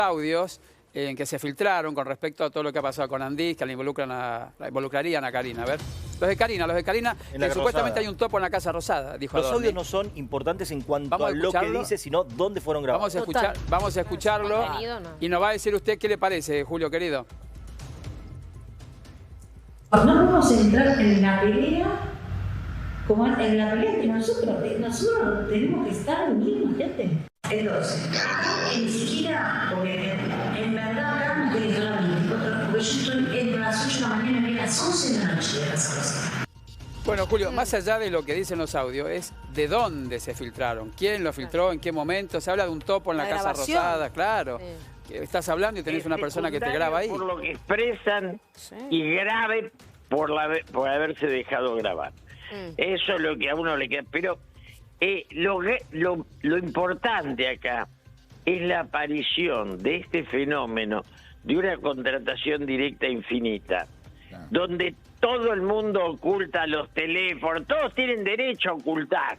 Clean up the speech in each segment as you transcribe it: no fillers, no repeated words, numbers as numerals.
audios en que se filtraron con respecto a todo lo que ha pasado con Andís, que la involucrarían a Karina. A ver, los de Karina, que supuestamente hay un topo en la Casa Rosada, dijo Los Adorni. audios no son importantes en cuanto a lo que dice, sino dónde fueron grabados. Vamos a escucharlo y nos va a decir usted qué le parece, Julio, querido. No vamos a entrar en la pelea como en la pelea que nosotros tenemos que estar unidos, gente. Entonces, ni siquiera, porque en verdad acá no tiene que estar las 24 horas, porque yo estoy entre las 8 de la mañana y las 11 de la noche de las cosas. Bueno, Julio, más allá de lo que dicen los audios, es de dónde se filtraron, quién lo filtró, en qué momento. Se habla de un topo en la Casa Rosada, claro. Sí. Estás hablando y tenés una persona que te graba ahí. Por lo que expresan y grave por haberse dejado grabar. Eso es lo que a uno le queda. Pero lo importante acá es la aparición de este fenómeno de una contratación directa infinita, donde todo el mundo oculta los teléfonos, todos tienen derecho a ocultar.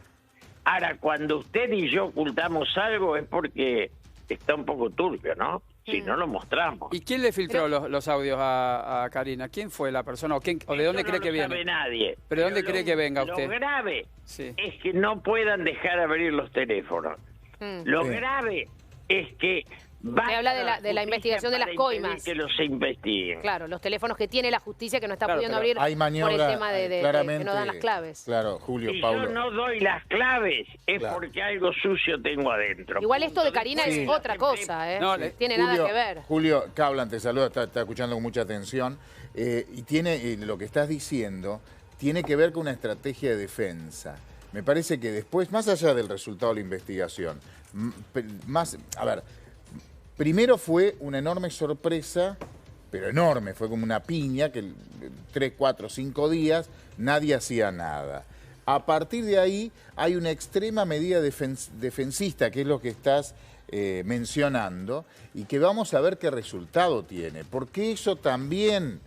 Ahora, cuando usted y yo ocultamos algo es porque está un poco turbio, ¿no? Si no lo mostramos. ¿Y quién le filtró los audios a Karina? ¿Quién fue la persona? ¿O de dónde cree que viene? No sabe nadie. ¿Pero de dónde cree que venga usted? Lo grave es que no puedan dejar abrir los teléfonos. Lo grave es que... Usted habla de la investigación de las coimas. Que los investiguen. Claro, los teléfonos que tiene la justicia que no está pudiendo abrir hay maniobra, por el tema de que no dan las claves. Claro, Julio, si Pablo. yo no doy las claves es porque algo sucio tengo adentro. Igual esto de Karina es otra cosa, ¿eh? No tiene nada que ver. Julio, Cablan te saluda, está escuchando con mucha atención. Y tiene lo que estás diciendo tiene que ver con una estrategia de defensa. Me parece que después, más allá del resultado de la investigación, primero fue una enorme sorpresa, pero enorme, fue como una piña, que 3, 4, 5 días nadie hacía nada. A partir de ahí hay una extrema medida defensista, que es lo que estás mencionando, y que vamos a ver qué resultado tiene, porque eso también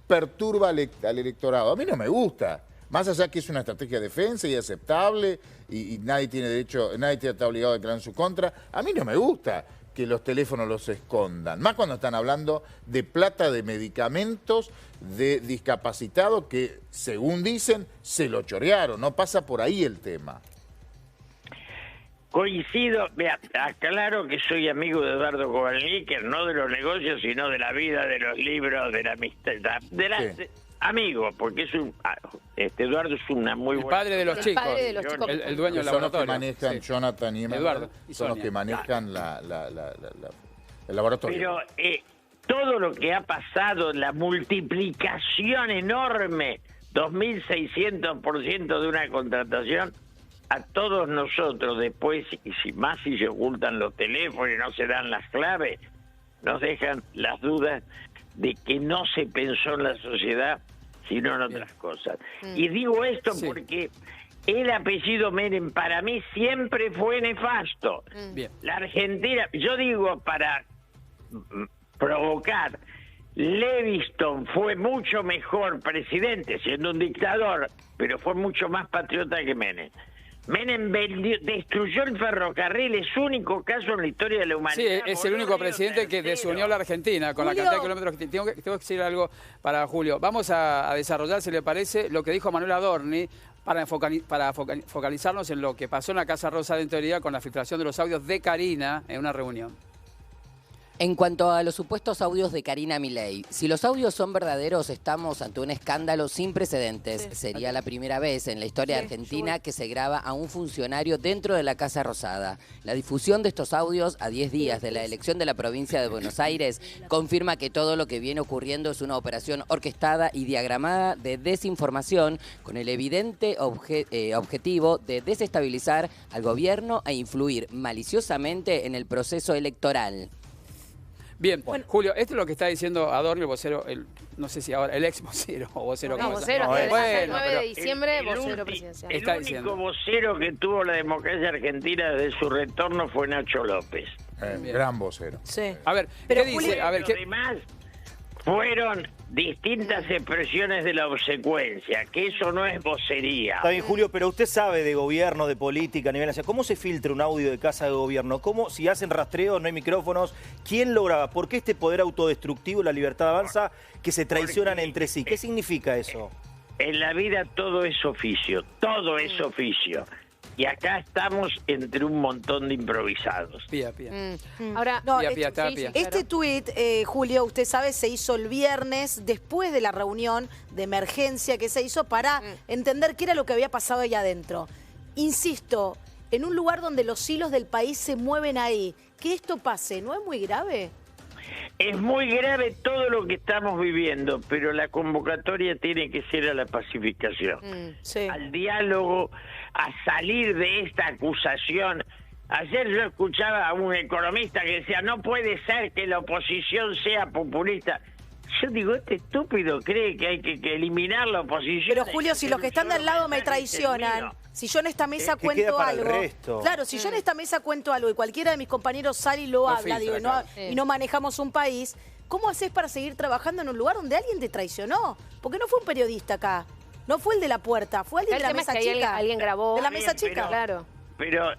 perturba al electorado. A mí no me gusta. Más allá que es una estrategia de defensa y aceptable, y nadie tiene derecho, nadie está obligado a declarar en su contra, a mí no me gusta que los teléfonos los escondan. Más cuando están hablando de plata de medicamentos de discapacitados que, según dicen, se lo chorearon. No pasa por ahí el tema. Coincido, vea, aclaro que soy amigo de Eduardo Kovalniker, no de los negocios, sino de la vida, de los libros, de la amistad, amigo, porque es Eduardo es una muy buena... El padre de los chicos, el dueño del laboratorio. Son los que manejan, Jonathan y Eduardo, son los que manejan el laboratorio. Pero todo lo que ha pasado, la multiplicación enorme, 2.600% de una contratación, a todos nosotros después, y si se ocultan los teléfonos y no se dan las claves, nos dejan las dudas de que no se pensó en la sociedad, sino en otras cosas. Y digo esto porque el apellido Menem para mí siempre fue nefasto. La Argentina, yo digo para provocar, Levingston fue mucho mejor presidente, siendo un dictador, pero fue mucho más patriota que Menem. Menem destruyó el ferrocarril, es único caso en la historia de la humanidad. Sí, es el único presidente que desunió a la Argentina con la cantidad de kilómetros que tengo que decir algo para Julio. Vamos a desarrollar, si le parece, lo que dijo Manuel Adorni para focalizarnos en lo que pasó en la Casa Rosada, en teoría, con la filtración de los audios de Karina en una reunión. En cuanto a los supuestos audios de Karina Milei, si los audios son verdaderos, estamos ante un escándalo sin precedentes. Sería la primera vez en la historia argentina que se graba a un funcionario dentro de la Casa Rosada. La difusión de estos audios a 10 días de la elección de la provincia de Buenos Aires confirma que todo lo que viene ocurriendo es una operación orquestada y diagramada de desinformación con el evidente objetivo de desestabilizar al gobierno e influir maliciosamente en el proceso electoral. Bien, Julio, esto es lo que está diciendo Adorni, el vocero, no sé si ahora, el ex vocero o vocero. No, vocero, desde el 9 de diciembre, vocero presidencial. El único vocero que tuvo la democracia argentina desde su retorno fue Nacho López. Gran vocero. A ver, ¿qué dice? A ver, los demás fueron distintas expresiones de la obsecuencia, que eso no es vocería. Está bien, Julio, pero usted sabe de gobierno, de política a nivel nacional. ¿Cómo se filtra un audio de casa de gobierno? ¿Cómo, si hacen rastreo, no hay micrófonos? ¿Quién lo graba? ¿Por qué este poder autodestructivo, la libertad avanza, que se traicionan entre sí? ¿Qué significa eso? En la vida todo es oficio, todo es oficio. Y acá estamos entre un montón de improvisados. Pía. Ahora, No, Pía. este tuit, Julio, usted sabe, se hizo el viernes después de la reunión de emergencia que se hizo para entender qué era lo que había pasado allá adentro. Insisto, en un lugar donde los hilos del país se mueven ahí, que esto pase, ¿no es muy grave? Es muy grave todo lo que estamos viviendo, pero la convocatoria tiene que ser a la pacificación, Sí. al diálogo, a salir de esta acusación. Ayer yo escuchaba a un economista que decía, no puede ser que la oposición sea populista. Yo digo, este estúpido cree que hay que eliminar la oposición. Pero Julio, si los que están de al lado me traicionan, si yo en esta mesa cuento algo, claro, si yo en esta mesa cuento algo y cualquiera de mis compañeros sale y lo habla, digo, y no manejamos un país, ¿cómo haces para seguir trabajando en un lugar donde alguien te traicionó? Porque no fue un periodista acá, no fue el de la puerta, fue alguien de la mesa chica. Alguien grabó. De la mesa chica. Claro. Pero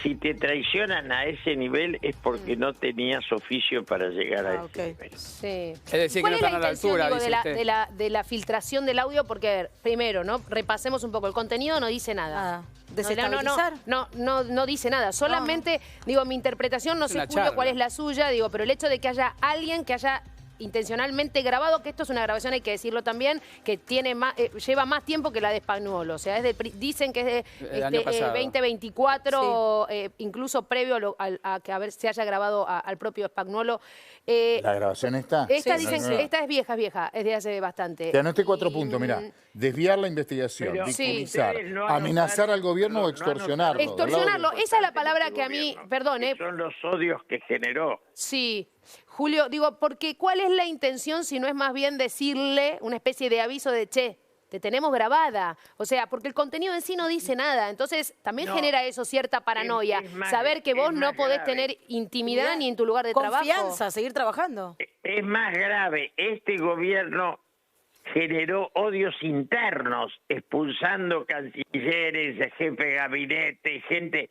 si te traicionan a ese nivel es porque no tenías oficio para llegar a ese nivel. Sí. Es decir, que no están a la altura, digo, dice usted. de la filtración del audio? Porque, a ver, primero, ¿no? Repasemos un poco. El contenido no dice nada. ¿Desestabilizar? No dice nada. Solamente, digo, mi interpretación, no sé, Julio, charla. cuál es la suya, digo, pero el hecho de que haya alguien que haya intencionalmente grabado, que esto es una grabación, hay que decirlo también, que tiene más, lleva más tiempo que la de Spagnuolo. O sea, dicen que es de año pasado. 2024, incluso previo a que se haya grabado al propio Spagnuolo. ¿La grabación está? Esta Sí, dicen, nueva. esta es vieja, es de hace bastante. Te anoté 4 puntos, mirá. Desviar la investigación, Pero victimizar, ustedes no amenazar anotaron- al gobierno o no extorsionarlo. Extorsionarlo, esa es la palabra que a mí, perdón, Son los odios que generó. Sí, Julio, digo, porque ¿cuál es la intención si no es más bien decirle una especie de aviso de, che, te tenemos grabada? O sea, porque el contenido en sí no dice nada, entonces también genera eso cierta paranoia, es más- saber que vos es no más podés grave. tener intimidad ni en tu lugar de trabajo. Confianza, seguir trabajando. Es más grave, este gobierno generó odios internos, expulsando cancilleres, jefe de gabinete, gente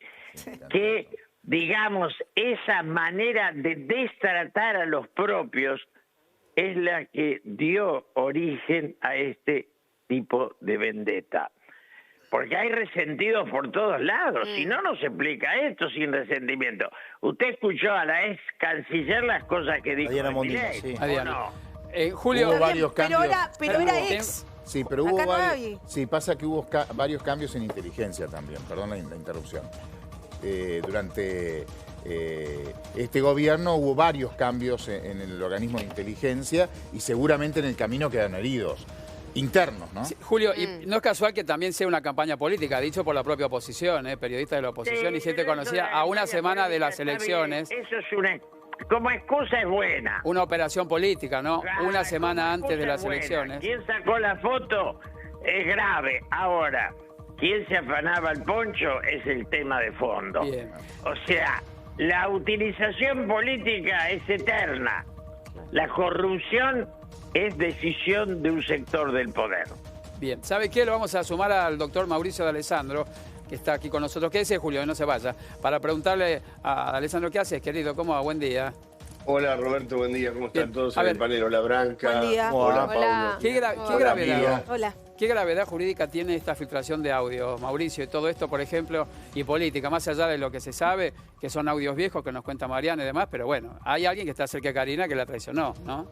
que, digamos, esa manera de destratar a los propios es la que dio origen a este tipo de vendetta. Porque hay resentidos por todos lados, si no, no se explica esto sin resentimiento. Usted escuchó a la ex canciller las cosas que dijo Diana de Mondino, Milei, sí. ¿o Diana. no? Julio, Hubo varios cambios. Pero era ex. Sí, pero hubo Acá no varios. hay. Sí, pasa que hubo varios cambios en inteligencia también. Perdón la interrupción. Durante este gobierno hubo varios cambios en el organismo de inteligencia y seguramente en el camino quedan heridos. Internos, ¿no? sí, Julio, y no es casual que también sea una campaña política, dicho por la propia oposición, periodistas de la oposición y gente conocida, a una semana de las elecciones. Eso es una... Como excusa es buena. Una operación política, ¿no? Claro, Una semana como antes de excusa las es buena. elecciones. ¿Quién sacó la foto? Es grave. Ahora, ¿quién se afanaba el poncho? Es el tema de fondo. Bien. O sea, la utilización política es eterna. La corrupción es decisión de un sector del poder. Bien, ¿sabe qué? Lo vamos a sumar al doctor Mauricio de Alessandro, que está aquí con nosotros. Quédese, Julio, no se vaya. Para preguntarle a Alessandro, ¿qué haces, querido? ¿Cómo va? Buen día. Hola Roberto, buen día, ¿cómo están Bien. todos A en ver. el panel? Hola Branca. Buen día. Hola, Hola. Paulo. ¿Qué Hola, gravedad? amiga. Hola. ¿Qué gravedad jurídica tiene esta filtración de audios, Mauricio? Y todo esto, por ejemplo, y política, más allá de lo que se sabe, que son audios viejos que nos cuenta Mariana y demás, pero bueno, hay alguien que está cerca de Karina que la traicionó, ¿no?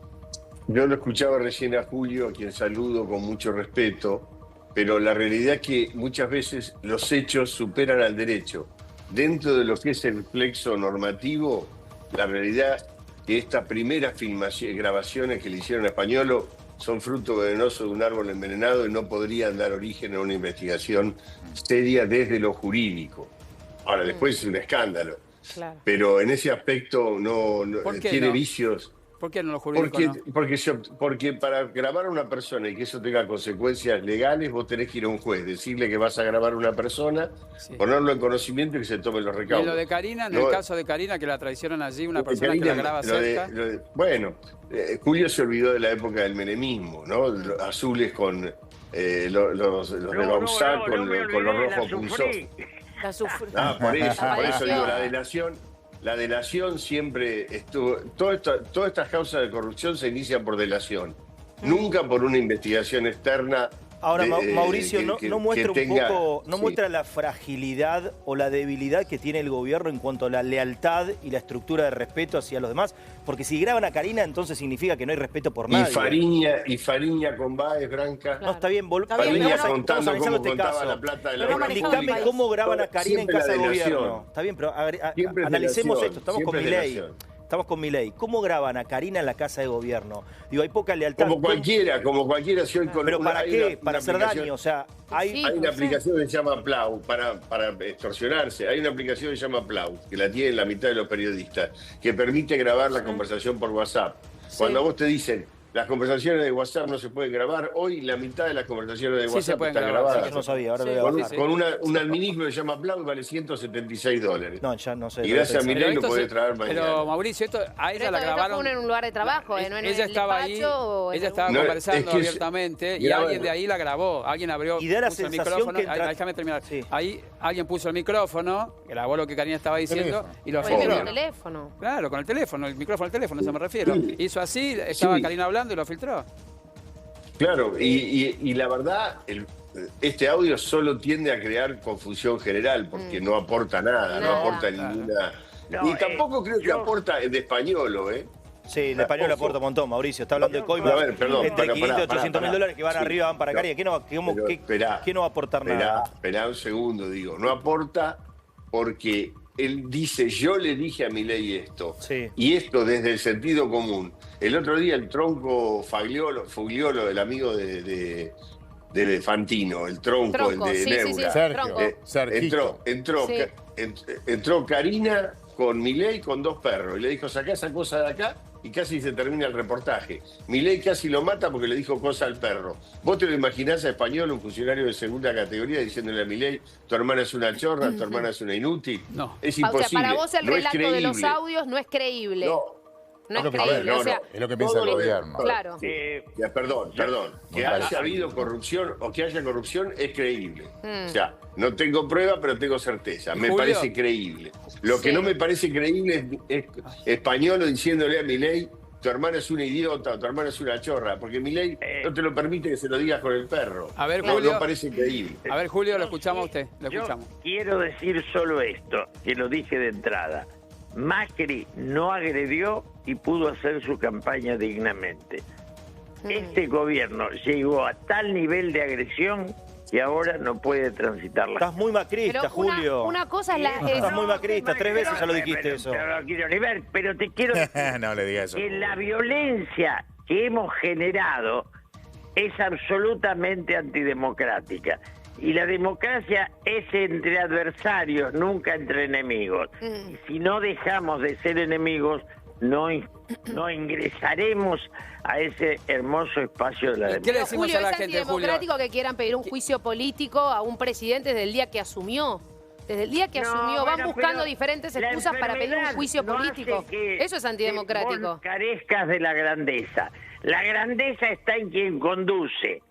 Yo lo escuchaba recién a Julio, a quien saludo con mucho respeto, pero la realidad es que muchas veces los hechos superan al derecho. Dentro de lo que es el plexo normativo, la realidad es que estas primeras grabaciones que le hicieron a Spagnuolo son fruto venenoso de un árbol envenenado y no podrían dar origen a una investigación seria desde lo jurídico. Ahora, después es un escándalo. Claro. Pero en ese aspecto no ¿Por qué tiene no? vicios. ¿Por qué no lo jurídico no? Porque para grabar a una persona y que eso tenga consecuencias legales, vos tenés que ir a un juez, decirle que vas a grabar a una persona, ponerlo en conocimiento y que se tomen los recaudos. Y lo de Karina, en el caso de Karina, que la traicionan allí, una persona que la graba cerca. Julio se olvidó de la época del menemismo, ¿no? Azules con los de Bausá con los rojos pulsos. Por eso digo, la delación siempre estuvo. Todas estas causas de corrupción se inician por delación, nunca por una investigación externa. Ahora, Mauricio, ¿no muestra un poco, muestra la fragilidad o la debilidad que tiene el gobierno en cuanto a la lealtad y la estructura de respeto hacia los demás? Porque si graban a Karina, entonces significa que no hay respeto por nadie. Y Fariña con Báez, Branca. No, está bien, Fariña contando cómo contaba la plata de la Explícame cómo graban a Karina en casa de gobierno. Está bien, pero analicemos esto, estamos con Milei. Estamos con Milei. ¿Cómo graban a Karina en la casa de gobierno? Digo, hay poca lealtad. Como cualquiera. Si hoy con ¿Pero para qué? ¿Para hacer daño? O sea, hay una aplicación que se llama Plau para extorsionarse. Hay una aplicación que se llama Plau, que la tienen la mitad de los periodistas, que permite grabar la conversación por WhatsApp. Cuando a vos te dicen, las conversaciones de WhatsApp no se pueden grabar, hoy la mitad de las conversaciones de WhatsApp están grabadas. Yo no sabía, ahora lo voy a con un administrador que se llama Plau y vale $176. No, ya no sé. Y gracias a Milei lo podés traer mañana. Pero Mauricio, a ella la grabaron en un lugar de trabajo, no en ella el estaba ahí, ella estaba conversando abiertamente y alguien de ahí la grabó, alguien abrió, y da la puso el sensación micrófono, que déjame terminar. Ahí alguien puso el micrófono, grabó lo que Karina estaba diciendo y lo filtró. Con el teléfono. Claro, con el teléfono, el micrófono del teléfono, se me refiero. Hizo así, estaba Karina hablando y lo filtró. Claro, y la verdad, este audio solo tiende a crear confusión general porque no aporta nada, no aporta ninguna. Y tampoco creo que aporta de español, ¿eh? Sí, el español aporta un montón, Mauricio. Está hablando de coimas entre 500 y 800 mil dólares que van arriba, van para Karina. ¿Qué no va a aportar nada? Esperá un segundo, digo. No aporta porque él dice, yo le dije a Milei esto. Sí. Y esto desde el sentido común. El otro día el tronco Fugliolo, el amigo de Fantino, el tronco el de Neura. Entró Karina con Milei con 2 perros y le dijo, sacá esa cosa de acá y casi se termina el reportaje. Milei casi lo mata porque le dijo cosa al perro. ¿Vos te lo imaginás a Español, un funcionario de segunda categoría, diciéndole a Milei, tu hermana es una chorra, tu hermana es una inútil? No. Es imposible. O sea, para vos el relato de los audios no es creíble. No es creíble, es lo que piensa el gobierno. Claro. Perdón. Que haya habido corrupción o que haya corrupción es creíble. O sea, no tengo prueba, pero tengo certeza. Me parece creíble. Lo que no me parece creíble es Español diciéndole a Milei, tu hermana es una idiota o tu hermana es una chorra, porque Milei no te lo permite que se lo digas con el perro. A ver, Julio, no parece creíble. A ver, Julio, lo escuchamos a usted. Lo escuchamos. Quiero decir solo esto, que lo dije de entrada. Macri no agredió y pudo hacer su campaña dignamente. Este gobierno llegó a tal nivel de agresión que ahora no puede transitar la... Estás muy macrista, Julio. Una cosa es Estás muy macrista, 3 veces ya lo dijiste eso. Pero no quiero ni ver, pero te quiero decir no le digas eso. que la violencia que hemos generado es absolutamente antidemocrática. Y la democracia es entre adversarios, nunca entre enemigos. Y si no dejamos de ser enemigos, no ingresaremos a ese hermoso espacio de la democracia. ¿Qué le decimos Julio, a la es gente, Julio? antidemocrático que quieran pedir un juicio político a un presidente desde el día que asumió. Desde el día que asumió, van buscando diferentes excusas para pedir un juicio político. Eso es antidemocrático. Vos carezcas de la grandeza. La grandeza está en quien conduce.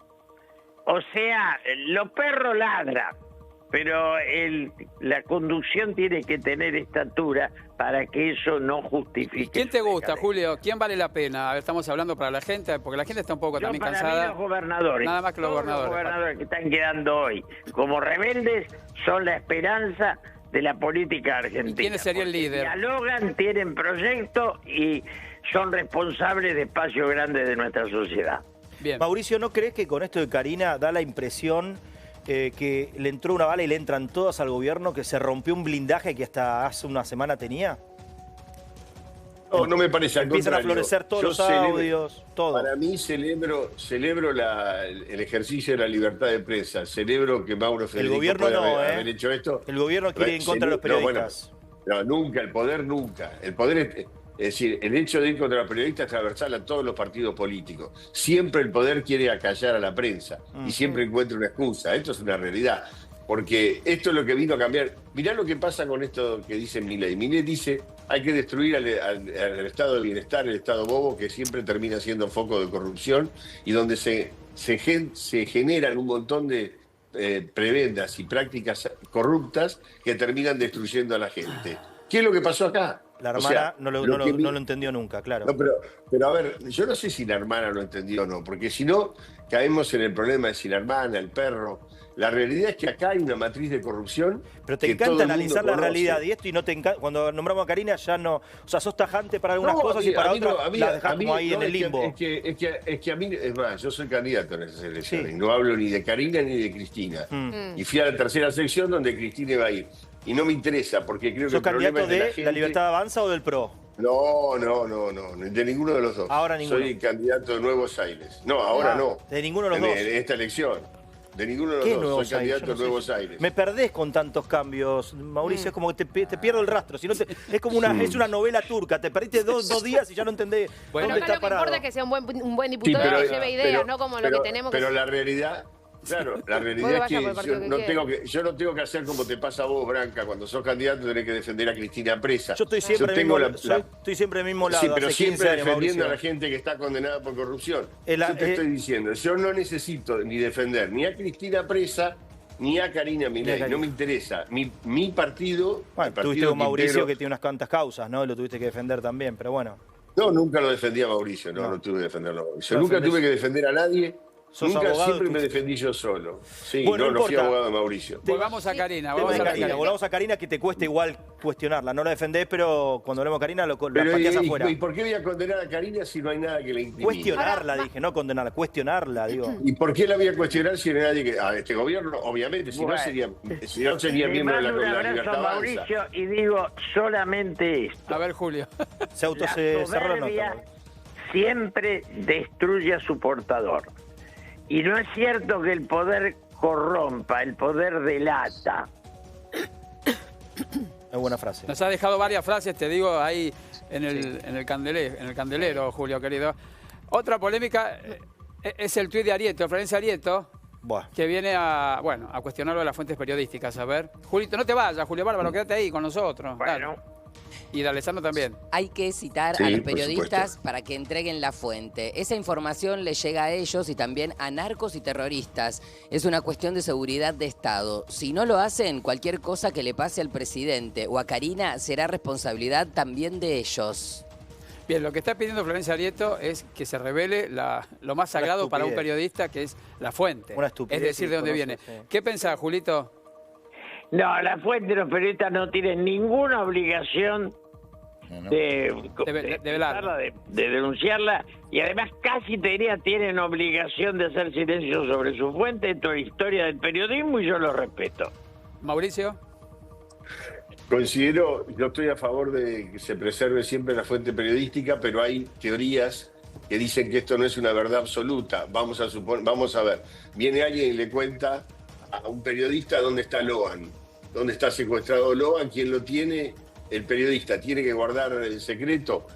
O sea, los perros ladran, pero la conducción tiene que tener estatura para que eso no justifique. ¿Quién te gusta, Julio? ¿Quién vale la pena? A ver, estamos hablando para la gente, porque la gente está un poco también cansada. Para mí los gobernadores. Nada más que los gobernadores. Los gobernadores que están quedando hoy como rebeldes son la esperanza de la política argentina. ¿Y quién sería el líder? Dialogan, tienen proyectos y son responsables de espacios grandes de nuestra sociedad. Bien. Mauricio, ¿no crees que con esto de Karina da la impresión que le entró una bala y le entran todas al gobierno, que se rompió un blindaje que hasta hace una semana tenía? No me parece. Empiezan a florecer todos los audios, todo. Para mí celebro el ejercicio de la libertad de prensa. Celebro que Mauro Federico pueda haber hecho esto. El gobierno quiere ir en contra de los periodistas. No, nunca, el poder nunca. El poder Es decir, el hecho de ir contra los periodistas es transversal a todos los partidos políticos. Siempre el poder quiere acallar a la prensa y siempre encuentra una excusa. Esto es una realidad. Porque esto es lo que vino a cambiar. Mirá lo que pasa con esto que dice Milei. Milei dice hay que destruir al estado de bienestar, el estado bobo, que siempre termina siendo foco de corrupción y donde se generan un montón de prebendas y prácticas corruptas que terminan destruyendo a la gente. ¿Qué es lo que pasó acá? La hermana no lo entendió nunca, claro. No, pero a ver, yo no sé si la hermana lo entendió o no, porque si no, caemos en el problema de si la hermana, el perro. La realidad es que acá hay una matriz de corrupción. Pero te encanta analizar la realidad y esto, y no te encanta. Cuando nombramos a Karina ya no. O sea, sos tajante para algunas cosas y para otras la dejás como ahí en el limbo. Es que a mí, es más, yo soy candidato en esas elecciones. Sí. No hablo ni de Karina ni de Cristina. Y fui a la tercera sección donde Cristina iba a ir. Y no me interesa, porque creo que el problema es de la gente. ¿La Libertad Avanza o del PRO? No, de ninguno de los dos. Ahora ninguno. Soy candidato de Nuevos Aires. No, ahora no. De ninguno de los dos. En esta elección. De ninguno de los dos. Soy candidato de Nuevos Aires. Me perdés con tantos cambios, Mauricio. Es como que te pierdo el rastro. Si no es como es una novela turca. Te perdiste dos días y ya no entendés dónde está parado. Lo que importa es que sea un buen diputado que lleve ideas, no como lo que tenemos. Pero la realidad... Claro, la realidad es que yo no tengo que hacer como te pasa a vos, Branca. Cuando sos candidato tenés que defender a Cristina presa. Yo estoy siempre del mismo lado. Sí, pero siempre defendiendo a la gente que está condenada por corrupción. Yo te estoy diciendo, yo no necesito ni defender ni a Cristina presa ni a Karina Milei. No me interesa. Mi partido... Bueno, tuviste con Mauricio que tiene unas cuantas causas, ¿no? Lo tuviste que defender también, pero bueno. No, nunca lo defendí a Mauricio. No tuve que defenderlo a Mauricio. Nunca tuve que defender a nadie. Siempre me defendí yo solo. Sí, bueno, no fui abogado de Mauricio. Volvamos a Karina. Volvamos a Karina, que te cuesta igual cuestionarla. No la defendés, pero cuando hablemos a Karina la pateás afuera. ¿Y por qué voy a condenar a Karina si no hay nada que la incrimine? Cuestionarla, dije, no condenarla, cuestionarla, digo. ¿Y por qué la voy a cuestionar si no hay nadie que... A este gobierno, obviamente, si no sería miembro de la Libertad Avanza. Mauricio, y digo solamente esto. A ver, Julio. Se cerró la nota. Siempre destruye a su portador. Y no es cierto que el poder corrompa, el poder delata. Es buena frase. Nos ha dejado varias frases, te digo, ahí en el candelero, Julio, querido. Otra polémica es el tuit de Arietto, Florencia Arietto, que viene a cuestionarlo de las fuentes periodísticas. A ver, Julito, no te vayas, Julio Bárbaro, quédate ahí con nosotros. Bueno. Dale. Y de Alessandro también. Hay que citar a los periodistas para que entreguen la fuente. Esa información les llega a ellos y también a narcos y terroristas. Es una cuestión de seguridad de Estado. Si no lo hacen, cualquier cosa que le pase al presidente o a Karina será responsabilidad también de ellos. Bien, lo que está pidiendo Florencia Arietto es que se revele lo más sagrado para un periodista, que es la fuente. Una estupidez. Es decir, de dónde viene. Sí. ¿Qué pensás, Julito? No, la fuente de los periodistas no tiene ninguna obligación de denunciarla, y además casi te diría tienen obligación de hacer silencio sobre su fuente. Esto es historia del periodismo y yo lo respeto. Mauricio. Yo estoy a favor de que se preserve siempre la fuente periodística, pero hay teorías que dicen que esto no es una verdad absoluta. Vamos a ver, viene alguien y le cuenta a un periodista dónde está Loan, dónde está secuestrado Loan, quién lo tiene. El periodista tiene que guardar el secreto.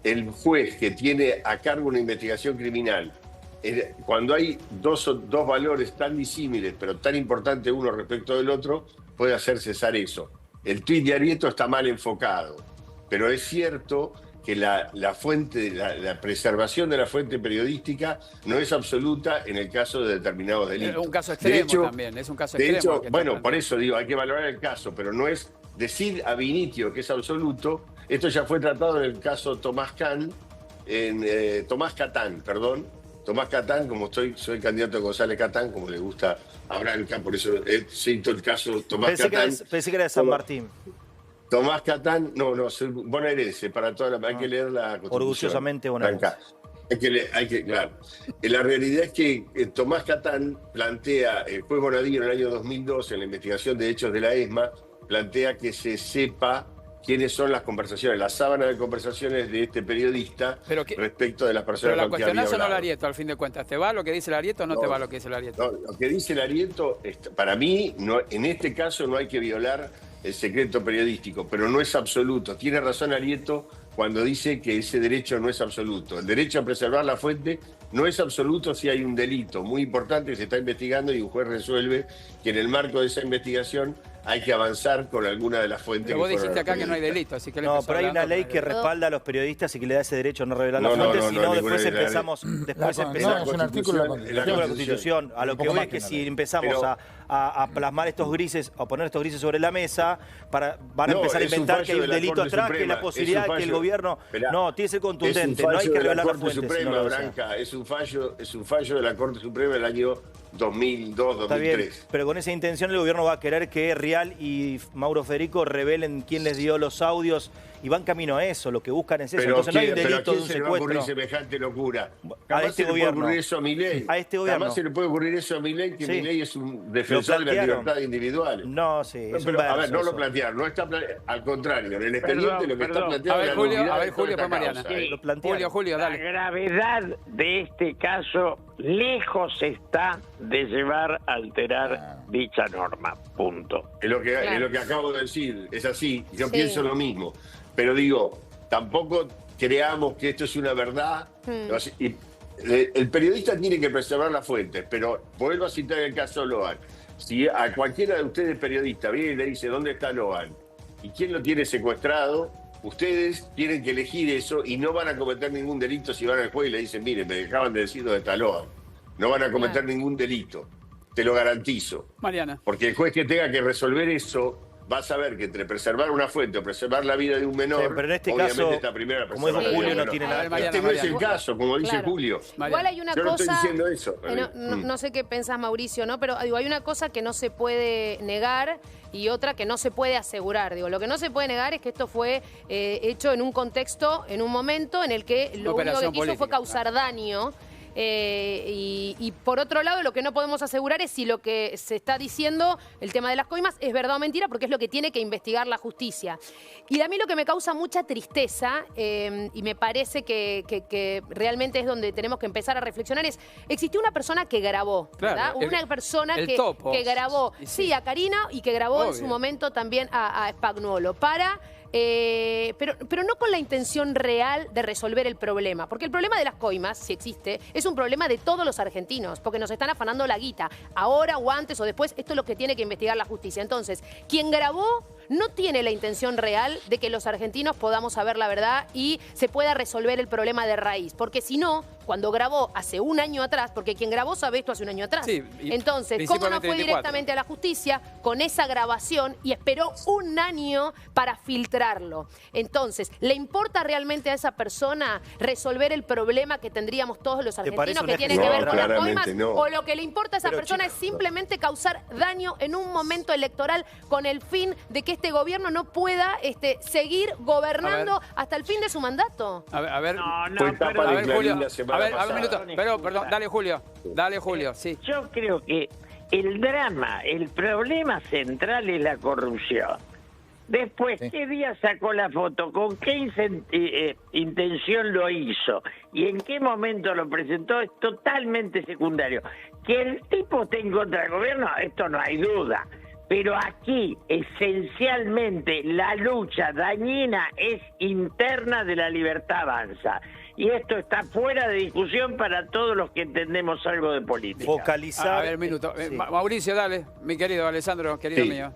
El juez que tiene a cargo una investigación criminal, cuando hay dos valores tan disímiles, pero tan importantes uno respecto del otro, puede hacer cesar eso. El tuit de Arietto está mal enfocado, pero es cierto que la preservación de la fuente periodística no es absoluta en el caso de determinados delitos. Es un caso extremo también, es un caso extremo. De hecho, bueno, por eso digo, hay que valorar el caso, pero no es decir ab initio que es absoluto. Esto ya fue tratado en el caso Tomás Catán, Tomás Catán, como soy candidato a González Catán, como le gusta a Branca, por eso cito el caso Tomás Catán. Pensé que era de San Martín. Tomás Catán, no, soy bonaerense, hay que leer la Constitución. Orgullosamente bonaerense. Claro. La realidad es que Tomás Catán plantea, el juez Bonadío en el año 2012, en la investigación de hechos de la ESMA, plantea que se sepa quiénes son las conversaciones, la sábana de conversaciones de este periodista respecto de las personas con que había hablado. Pero la cuestionás o no el Arietto, al fin de cuentas. ¿Te va lo que dice el Arietto o no te va lo que dice el Arietto? No, lo que dice el Arietto, para mí, en este caso no hay que violar el secreto periodístico, pero no es absoluto. Tiene razón Arietto cuando dice que ese derecho no es absoluto. El derecho a preservar la fuente no es absoluto si hay un delito muy importante que se está investigando y un juez resuelve que en el marco de esa investigación hay que avanzar con alguna de las fuentes. Pero vos dijiste acá que no hay delito, así que... No, pero hay una ley que respalda a los periodistas y que le da ese derecho a no revelar las fuentes, si no, después empezamos... es un artículo de la Constitución. A lo que voy es que si empezamos a plasmar estos grises, a poner estos grises sobre la mesa, van a empezar a inventar que hay un delito atrás, que la posibilidad de que el gobierno... No, tiene que ser contundente, no hay que revelar las fuentes. Branca, es un fallo de la Corte Suprema del año 2002, 2003. Está bien, pero con esa intención el gobierno va a querer que Rial y Mauro Federico revelen quién les dio los audios y van camino a eso, lo que buscan es eso. Pero entonces no hay un delito de un secuestro. ¿A quién se le va a ocurrir semejante locura? A este gobierno. A este gobierno. Jamás se le puede ocurrir eso a Milei, que Milei es un defensor de la libertad individual. No, sí, es pero, a ver, no lo plantearon, no está al contrario, en el expediente lo que está planteado es a ver, Julio, para Mariana. Julio, dale. La gravedad de este caso lejos está de llevar a alterar dicha norma, punto. Es lo que acabo de decir, es así, yo pienso lo mismo. Pero digo, tampoco creamos que esto es una verdad. Y el periodista tiene que preservar las fuentes, pero vuelvo a citar el caso Loan. Si a cualquiera de ustedes periodistas viene y le dice ¿dónde está Loan? ¿Y quién lo tiene secuestrado? Ustedes tienen que elegir eso y no van a cometer ningún delito si van al juez y le dicen, mire, me dejaban de decir dónde está Loan. No van a cometer ningún delito, te lo garantizo. Mariana. Porque el juez que tenga que resolver eso va a saber que entre preservar una fuente o preservar la vida de un menor, pero en este obviamente caso, esta primera como dijo Julio, no tiene nada. Este no es el caso, como dice Julio. Igual hay una Yo cosa, no estoy diciendo eso. No sé qué pensás, Mauricio, ¿no? Pero digo, hay una cosa que no se puede negar y otra que no se puede asegurar. Digo, lo que no se puede negar es que esto fue hecho en un contexto, en un momento en el que lo único que quiso fue causar daño. Y por otro lado, lo que no podemos asegurar es si lo que se está diciendo, el tema de las coimas, es verdad o mentira, porque es lo que tiene que investigar la justicia. Y a mí lo que me causa mucha tristeza, y me parece que realmente es donde tenemos que empezar a reflexionar, es, existió una persona que grabó, ¿verdad? Una persona que grabó, sí, a Karina, y que grabó en su momento también a Spagnuolo, pero no con la intención real de resolver el problema. Porque el problema de las coimas, si existe, es un problema de todos los argentinos, porque nos están afanando la guita. Ahora o antes o después, esto es lo que tiene que investigar la justicia. Entonces, quien grabó no tiene la intención real de que los argentinos podamos saber la verdad y se pueda resolver el problema de raíz. Porque si no, cuando grabó hace un año atrás, porque quien grabó sabe esto hace un año atrás. Sí, entonces, ¿cómo no fue directamente a la justicia con esa grabación y esperó un año para filtrarlo? Entonces, ¿le importa realmente a esa persona resolver el problema que tendríamos todos los argentinos que tiene que ver con las coimas? No. ¿O lo que le importa a esa persona es simplemente causar daño en un momento electoral con el fin de que este gobierno no pueda seguir gobernando hasta el fin de su mandato? A ver, Julio. A ver, un minuto. Pero, perdón, dale, Julio. Sí. Yo creo que el drama, el problema central es la corrupción. Después, ¿qué día sacó la foto? ¿Con qué intención lo hizo? ¿Y en qué momento lo presentó? Es totalmente secundario. Que el tipo esté en contra del gobierno, esto no hay duda. Pero aquí, esencialmente, la lucha dañina es interna de la Libertad Avanza. Y esto está fuera de discusión para todos los que entendemos algo de política. Focalizar. A ver, un minuto. Mauricio, dale, mi querido Alessandro, querido mío.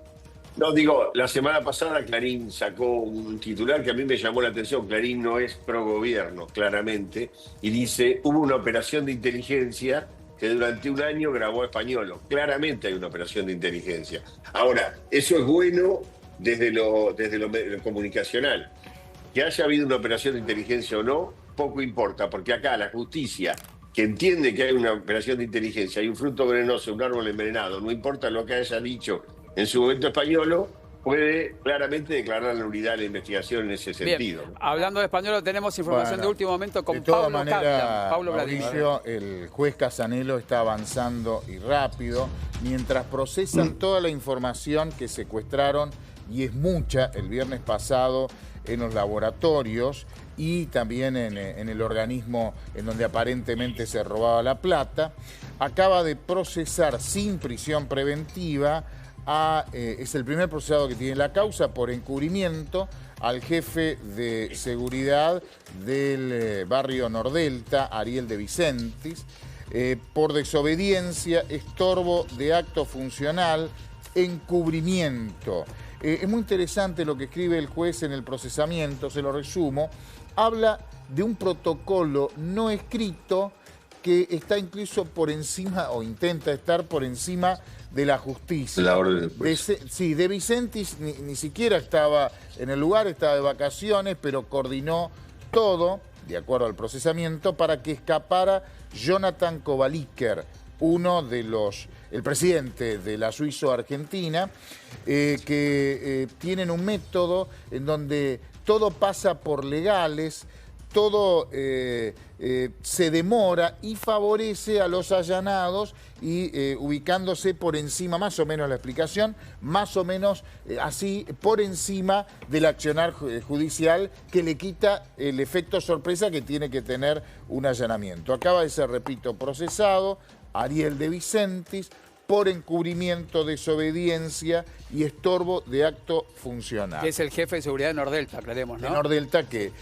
No, digo, la semana pasada Clarín sacó un titular que a mí me llamó la atención. Clarín no es pro gobierno, claramente, y dice, hubo una operación de inteligencia que durante un año grabó a Spagnuolo. Claramente hay una operación de inteligencia. Ahora, eso es bueno desde lo comunicacional. Que haya habido una operación de inteligencia o no, poco importa, porque acá la justicia, que entiende que hay una operación de inteligencia, hay un fruto venenoso, un árbol envenenado, no importa lo que haya dicho en su momento Spagnuolo, puede claramente declarar la nulidad de la investigación en ese sentido. Bien. Hablando de Spagnuolo, tenemos información de último momento con Paulo Mauricio, el juez Casanelo está avanzando y rápido, mientras procesan toda la información que secuestraron, y es mucha, el viernes pasado en los laboratorios y también en el organismo en donde aparentemente se robaba la plata. Acaba de procesar sin prisión preventiva es el primer procesado que tiene la causa por encubrimiento al jefe de seguridad del barrio Nordelta, Ariel de Vicentis, por desobediencia, estorbo de acto funcional, encubrimiento. Es muy interesante lo que escribe el juez en el procesamiento, se lo resumo. Habla de un protocolo no escrito que está incluso por encima, o intenta estar por encima de la justicia. La orden del juez. Sí, de Vicentis ni siquiera estaba en el lugar, estaba de vacaciones, pero coordinó todo, de acuerdo al procesamiento, para que escapara Jonathan Kovaliker, el presidente de la Suizo-Argentina, que tienen un método en donde todo pasa por legales, todo se demora y favorece a los allanados y ubicándose por encima, más o menos la explicación, más o menos así, por encima del accionar judicial que le quita el efecto sorpresa que tiene que tener un allanamiento. Acaba de ser, repito, procesado Ariel de Vicentis por encubrimiento, desobediencia y estorbo de acto funcional. Que es el jefe de seguridad de Nordelta, aclaremos, ¿no? De Nordelta, que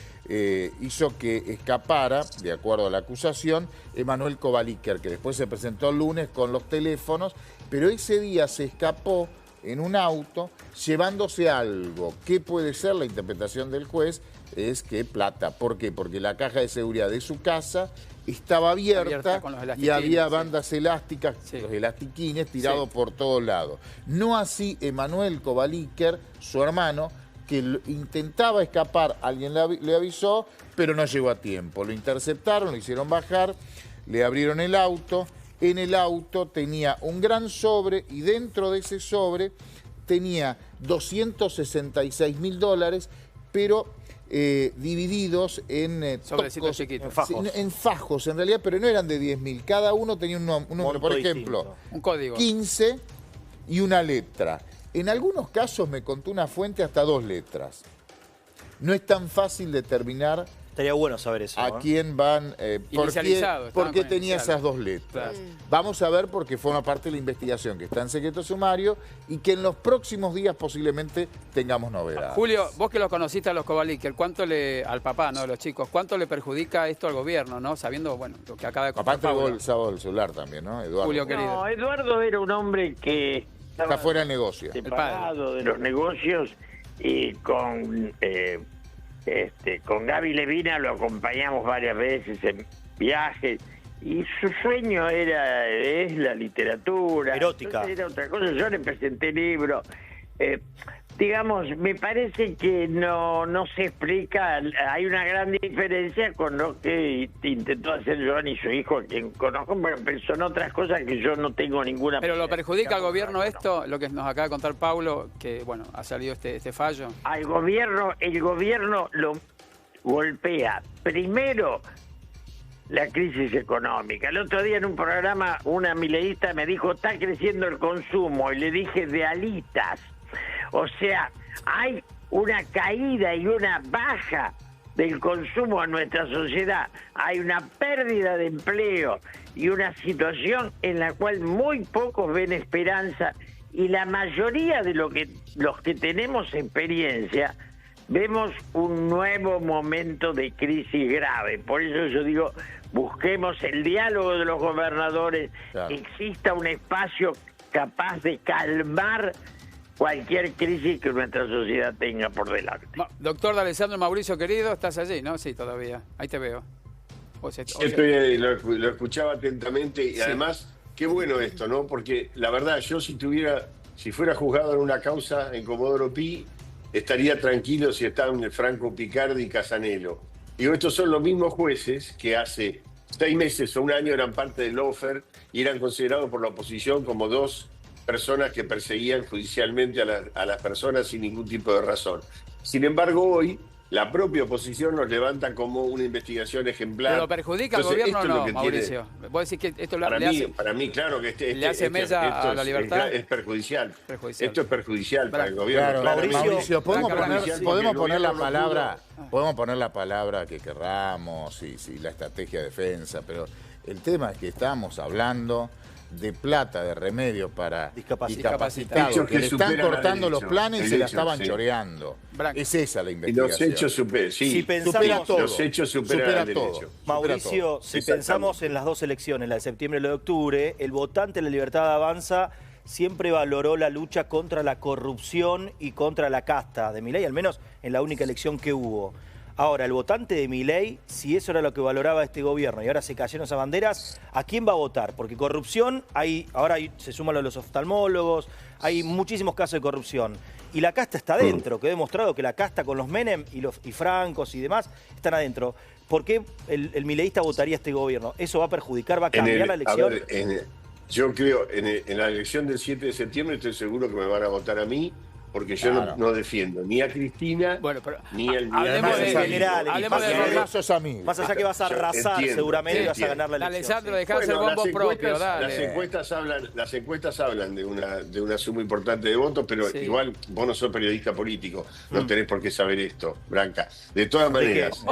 hizo que escapara, de acuerdo a la acusación, Emanuel Kovaliker, que después se presentó el lunes con los teléfonos, pero ese día se escapó en un auto llevándose algo. ¿Qué puede ser? La interpretación del juez es que plata. ¿Por qué? Porque la caja de seguridad de su casa estaba abierta y había bandas elásticas, los elastiquines tirados por todos lados. No así Emanuel Kovaliker, su hermano, que intentaba escapar, alguien le avisó, pero no llegó a tiempo. Lo interceptaron, lo hicieron bajar, le abrieron el auto. En el auto tenía un gran sobre y dentro de ese sobre tenía $266.000, pero divididos en sobrecitos chiquitos. En fajos, en realidad, pero no eran de 10.000. Cada uno tenía un número, por ejemplo, un código. 15 y una letra. En algunos casos, me contó una fuente, hasta 2 letras. No es tan fácil determinar. Estaría bueno saber eso. ¿A quién van? ¿Por qué tenía esas 2 letras? Claro. Vamos a ver, porque forma parte de la investigación que está en secreto sumario y que en los próximos días posiblemente tengamos novedades. Julio, vos que los conociste a los Kovaliker, al papá, ¿no? De los chicos, ¿cuánto le perjudica esto al gobierno, no? Sabiendo, bueno, lo que acaba de contar. Papá entregó el sábado el celular también, ¿no? Eduardo. Julio, querido. No, Eduardo era un hombre que está fuera del negocio. Separado de los negocios y con Gaby Levina lo acompañamos varias veces en viajes y su sueño es la literatura. Erótica. Era otra cosa. Yo le presenté libros. Digamos, me parece que no se explica. Hay una gran diferencia con lo que intentó hacer Joan y su hijo, a quien conozco, pero son otras cosas que yo no tengo ninguna. ¿Pero lo perjudica al gobierno esto, lo que nos acaba de contar Paulo, que bueno, ha salido este fallo? El gobierno lo golpea. Primero, la crisis económica. El otro día en un programa una mileísta me dijo, está creciendo el consumo, y le dije, de alitas. O sea, hay una caída y una baja del consumo en nuestra sociedad. Hay una pérdida de empleo y una situación en la cual muy pocos ven esperanza, y la mayoría de los que tenemos experiencia vemos un nuevo momento de crisis grave. Por eso yo digo, busquemos el diálogo de los gobernadores, claro, que exista un espacio capaz de calmar cualquier crisis que nuestra sociedad tenga por delante. Doctor D'Alessandro Mauricio, querido, ¿estás allí? ¿No? Sí, todavía. Ahí te veo. Lo escuchaba atentamente y además, qué bueno esto, ¿no? Porque la verdad, yo si fuera juzgado en una causa en Comodoro Pi, estaría tranquilo si estaban Franco Picardi y Casanello. Digo, estos son los mismos jueces que hace 6 meses o un año eran parte del lawfare y eran considerados por la oposición como 2 personas que perseguían judicialmente a las personas sin ningún tipo de razón. Sin embargo, hoy la propia oposición nos levanta como una investigación ejemplar. ¿Pero perjudica al gobierno o no, Mauricio? ¿Vos decís que esto para mí, claro que le hace mella a la libertad? Es perjudicial. Esto es perjudicial para el gobierno. Claro, Mauricio, podemos poner la palabra que querramos y la estrategia de defensa, pero El tema es que estamos hablando de plata, de remedio para discapacitados, que le están cortando los planes y se la estaban choreando. Es esa la investigación. Y los hechos los hechos superan el derecho. Mauricio, si pensamos en las dos elecciones, la de septiembre y la de octubre, el votante de la Libertad Avanza siempre valoró la lucha contra la corrupción y contra la casta de Milei, al menos en la única elección que hubo. Ahora, el votante de Milei, si eso era lo que valoraba este gobierno y ahora se cayeron esas banderas, ¿a quién va a votar? Porque corrupción, se suma lo de los oftalmólogos, hay muchísimos casos de corrupción. Y la casta está adentro, quedó demostrado que la casta con los Menem y Francos y demás están adentro. ¿Por qué el mileísta votaría a este gobierno? ¿Eso va a perjudicar, va a cambiar la elección? Yo creo, en la elección del 7 de septiembre estoy seguro que me van a votar a mí, porque yo no defiendo ni a Cristina, ni al hablemos de general, más allá que vas a arrasar seguramente y vas a ganar la elección. Alessandro, dejá hacer bombo propio, dale. Las encuestas hablan de una suma importante de votos, pero igual vos no sos periodista político, no tenés por qué saber esto, Branca. De todas maneras,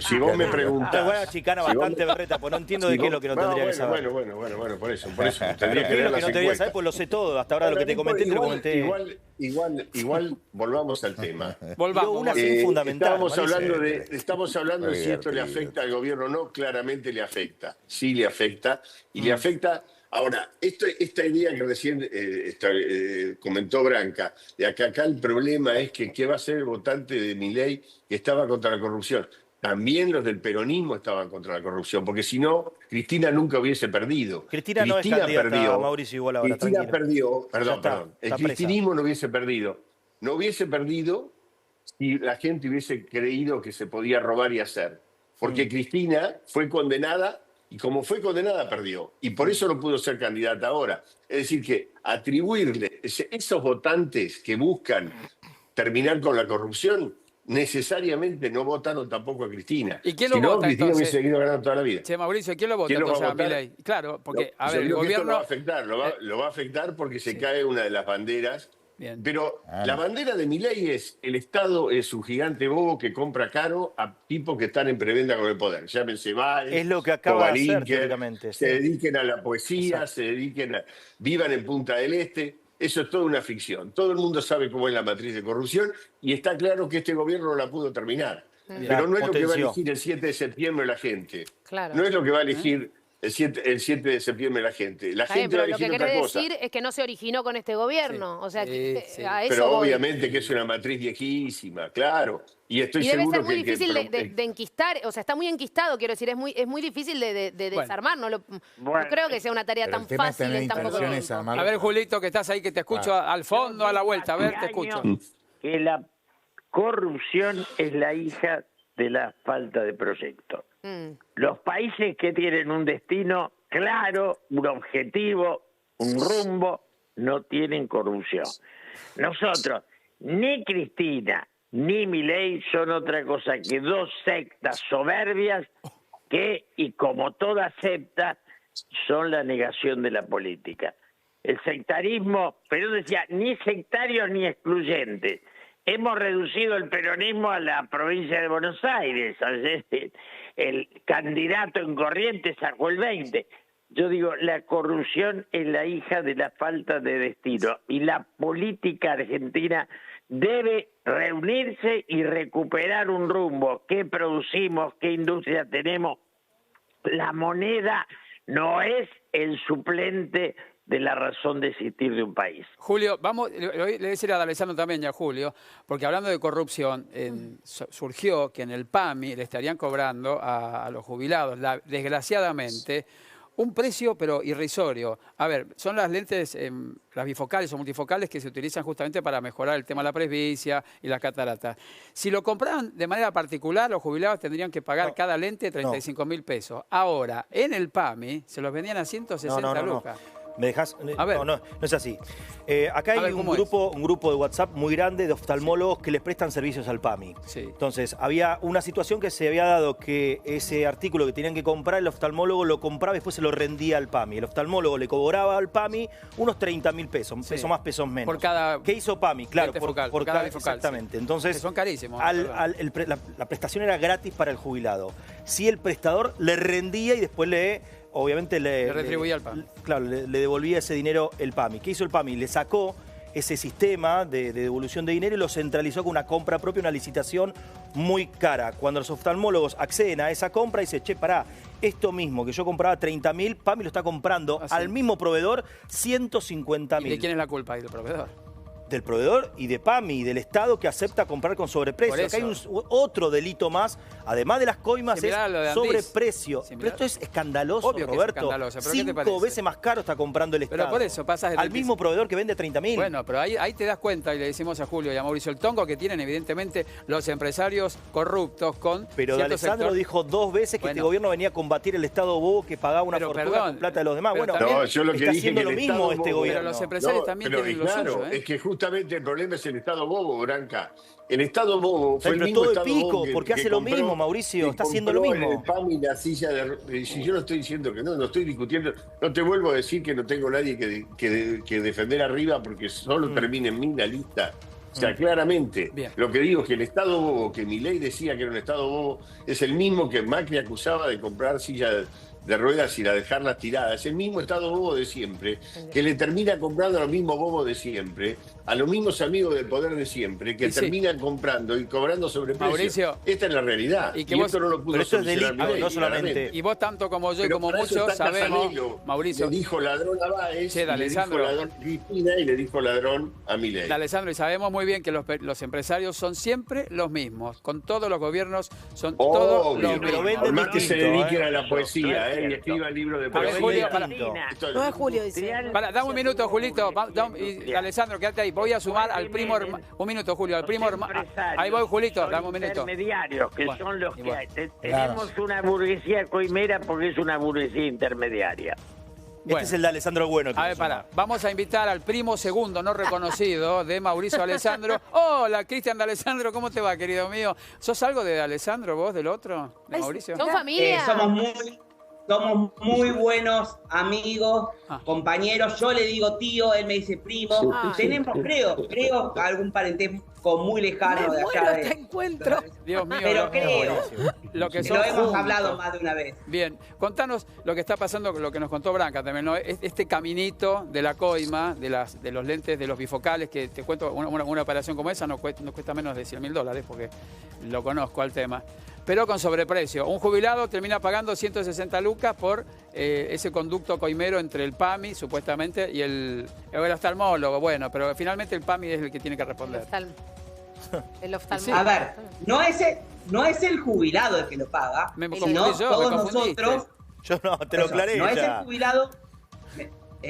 si vos me preguntás... Bueno, chicana bastante berreta, pues no entiendo de qué es lo que no tendría que saber. Bueno, por eso. Tendría que ver las encuestas. No debería saber, pues lo sé todo. Hasta ahora lo que te comenté, te lo comenté. Igual volvamos al tema. Volvamos. Estamos hablando de si esto le afecta al gobierno o no. Claramente le afecta. Sí le afecta. Y le afecta. Ahora, esta idea que recién comentó Branca, de que acá el problema es que ¿qué va a hacer el votante de Milei que estaba contra la corrupción? También los del peronismo estaban contra la corrupción, porque si no, Cristina nunca hubiese perdido. Cristina no es candidata, Mauricio, igual ahora, Cristina perdió, perdón. El cristinismo no hubiese perdido. No hubiese perdido si la gente hubiese creído que se podía robar y hacer. Porque Cristina fue condenada, y como fue condenada, perdió. Y por eso no pudo ser candidata ahora. Es decir, que atribuirle esos votantes que buscan terminar con la corrupción, necesariamente no votaron tampoco a Cristina. ¿Y quién lo vota, Cristina entonces? hubiese seguido ganando toda la vida. Che, Mauricio, ¿quién lo vota entonces a Milei? Claro, porque, a ver, el gobierno... Lo va a afectar, lo va a afectar porque se cae una de las banderas. Bien. Pero la bandera de Milei es: el Estado es un gigante bobo que compra caro a tipos que están en prebenda con el poder. Llámense Valls, es lo que acaba de hacer, teóricamente. Se dediquen a la poesía, vivan en Punta del Este. Eso es toda una ficción. Todo el mundo sabe cómo es la matriz de corrupción y está claro que este gobierno no la pudo terminar. Pero no es lo que va a elegir el 7 de septiembre la gente. Claro. No es lo que va a elegir el 7 de septiembre la gente. La gente va a elegir otra cosa. Lo que querés decir es que no se originó con este gobierno. O sea, a eso pero obviamente que es una matriz viejísima, claro. Y estoy seguro debe ser muy difícil de enquistar, o sea, está muy enquistado, quiero decir, es muy difícil de desarmar, no creo que sea una tarea tan fácil en tan poco tiempo. A ver, Julito, que estás ahí, que te escucho al fondo, a la vuelta, a ver, te escucho. Que la corrupción es la hija de la falta de proyecto. Los países que tienen un destino claro, un objetivo, un rumbo, no tienen corrupción. Nosotros, ni Cristina ni Milei son otra cosa que dos sectas soberbias que, y como toda secta, son la negación de la política. El sectarismo, pero decía, ni sectarios ni excluyentes. Hemos reducido el peronismo a la provincia de Buenos Aires. El candidato en Corrientes sacó el 20%. Yo digo, la corrupción es la hija de la falta de destino. Y la política argentina debe reunirse y recuperar un rumbo. ¿Qué producimos? ¿Qué industria tenemos? La moneda no es el suplente de la razón de existir de un país. Julio, le voy a decir a Alessandro también y a Julio, porque hablando de corrupción, surgió que en el PAMI le estarían cobrando a los jubilados, desgraciadamente, un precio pero irrisorio. A ver, son las lentes, las bifocales o multifocales que se utilizan justamente para mejorar el tema de la presbicia y las cataratas. Si lo compraban de manera particular, los jubilados tendrían que pagar cada lente 35.000 pesos. Ahora, en el PAMI se los vendían a 160 lucas. ¿Me dejás? A ver. No es así. Acá hay un grupo de WhatsApp muy grande de oftalmólogos que les prestan servicios al PAMI. Sí. Entonces, había una situación que se había dado que ese artículo que tenían que comprar, el oftalmólogo lo compraba y después se lo rendía al PAMI. El oftalmólogo le cobraba al PAMI unos 30.000 pesos, pesos más, pesos menos. Por cada... ¿Qué hizo PAMI? Claro, por cada bifocal. Exactamente. Sí. Entonces, que son carísimos. la prestación era gratis para el jubilado. Si el prestador le rendía y después obviamente le retribuía al PAMI. Claro, le devolvía ese dinero el PAMI. ¿Qué hizo el PAMI? Le sacó ese sistema de devolución de dinero y lo centralizó con una compra propia, una licitación muy cara. Cuando los oftalmólogos acceden a esa compra, dice, che, pará, esto mismo que yo compraba 30.000, PAMI lo está comprando al mismo proveedor 150.000. ¿Y de quién es la culpa ahí, del proveedor? Del proveedor y de PAMI y del Estado que acepta comprar con sobreprecio. Acá hay otro delito más, además de las coimas, es sobreprecio. Pero esto es escandaloso, obvio, Roberto. Que es escandaloso. 5 veces más caro está comprando el Estado. Pero por eso pasas al mismo proveedor que vende 30.000. Bueno, pero ahí te das cuenta, y le decimos a Julio y a Mauricio, el tongo que tienen evidentemente los empresarios corruptos con... Pero D'Alessandro dijo 2 veces que este gobierno venía a combatir el Estado bobo que pagaba una fortuna con plata de los demás. Bueno, no, yo lo que está dije haciendo que lo mismo Estado este bobo, gobierno. Pero los empresarios también tienen lo suyo. Es que justamente el problema es el Estado bobo, Branca. El Estado bobo fue el mismo todo Estado pico, bobo porque hace lo mismo, Mauricio, está haciendo lo mismo. El PAMI, la silla de... Si yo no estoy diciendo que no estoy discutiendo, no te vuelvo a decir que no tengo nadie que defender arriba porque solo termina en mí la lista. O sea, claramente, lo que digo es que el Estado bobo, que Milei decía que era un Estado bobo, es el mismo que Macri acusaba de comprar sillas de ruedas y dejarlas tiradas. Es el mismo Estado bobo de siempre, que le termina comprando a los mismos bobos de siempre, a los mismos amigos del poder de siempre, que terminan comprando y cobrando sobreprecio. Mauricio, esta es la realidad. Y esto no lo pudo solucionar Milei, no solamente. Y vos tanto como yo y como muchos sabemos, Mauricio. Le dijo ladrón a Báez, le dijo ladrón a Cristina y le dijo ladrón a Milei. D'Alessandro, y sabemos muy bien que los empresarios son siempre los mismos. Con todos los gobiernos son todos los mismos. Por más que se dediquen a la poesía, y escriban libros de poesía. No es Julio, dice. Dame un minuto, Julito. D'Alessandro, quédate ahí. Voy a sumar al primo hermano. Un minuto, Julio. Al primo hermano. Ahí voy, Julito. Dame un minuto. Intermediarios, que son los que hay. Tenemos una burguesía coimera porque es una burguesía intermediaria. Este es el de D'Alessandro bueno. A ver, vamos a invitar al primo segundo no reconocido de Mauricio D'Alessandro. Hola, Cristian D'Alessandro, ¿cómo te va, querido mío? ¿Sos algo de D'Alessandro vos, del otro? ¿De Mauricio? ¿Son familia? Somos muy buenos amigos, compañeros. Yo le digo tío, él me dice primo. Tenemos, creo, algún parentesco muy lejano de acá. Este encuentro. Dios mío. Pero creo. Lo que lo hemos hablado más de una vez. Bien, contanos lo que está pasando, lo que nos contó Branca también, ¿no? Este caminito de la coima, de los lentes, de los bifocales, que te cuento, una operación como esa no cuesta menos de $100.000, porque lo conozco al tema. Pero con sobreprecio. Un jubilado termina pagando 160 lucas por ese conducto coimero entre el PAMI, supuestamente, y el oftalmólogo. Bueno, pero finalmente el PAMI es el que tiene que responder. El oftalmólogo. A ver, no es el jubilado el que lo paga, sino todos nosotros. Yo no, te lo aclaré. No es el jubilado.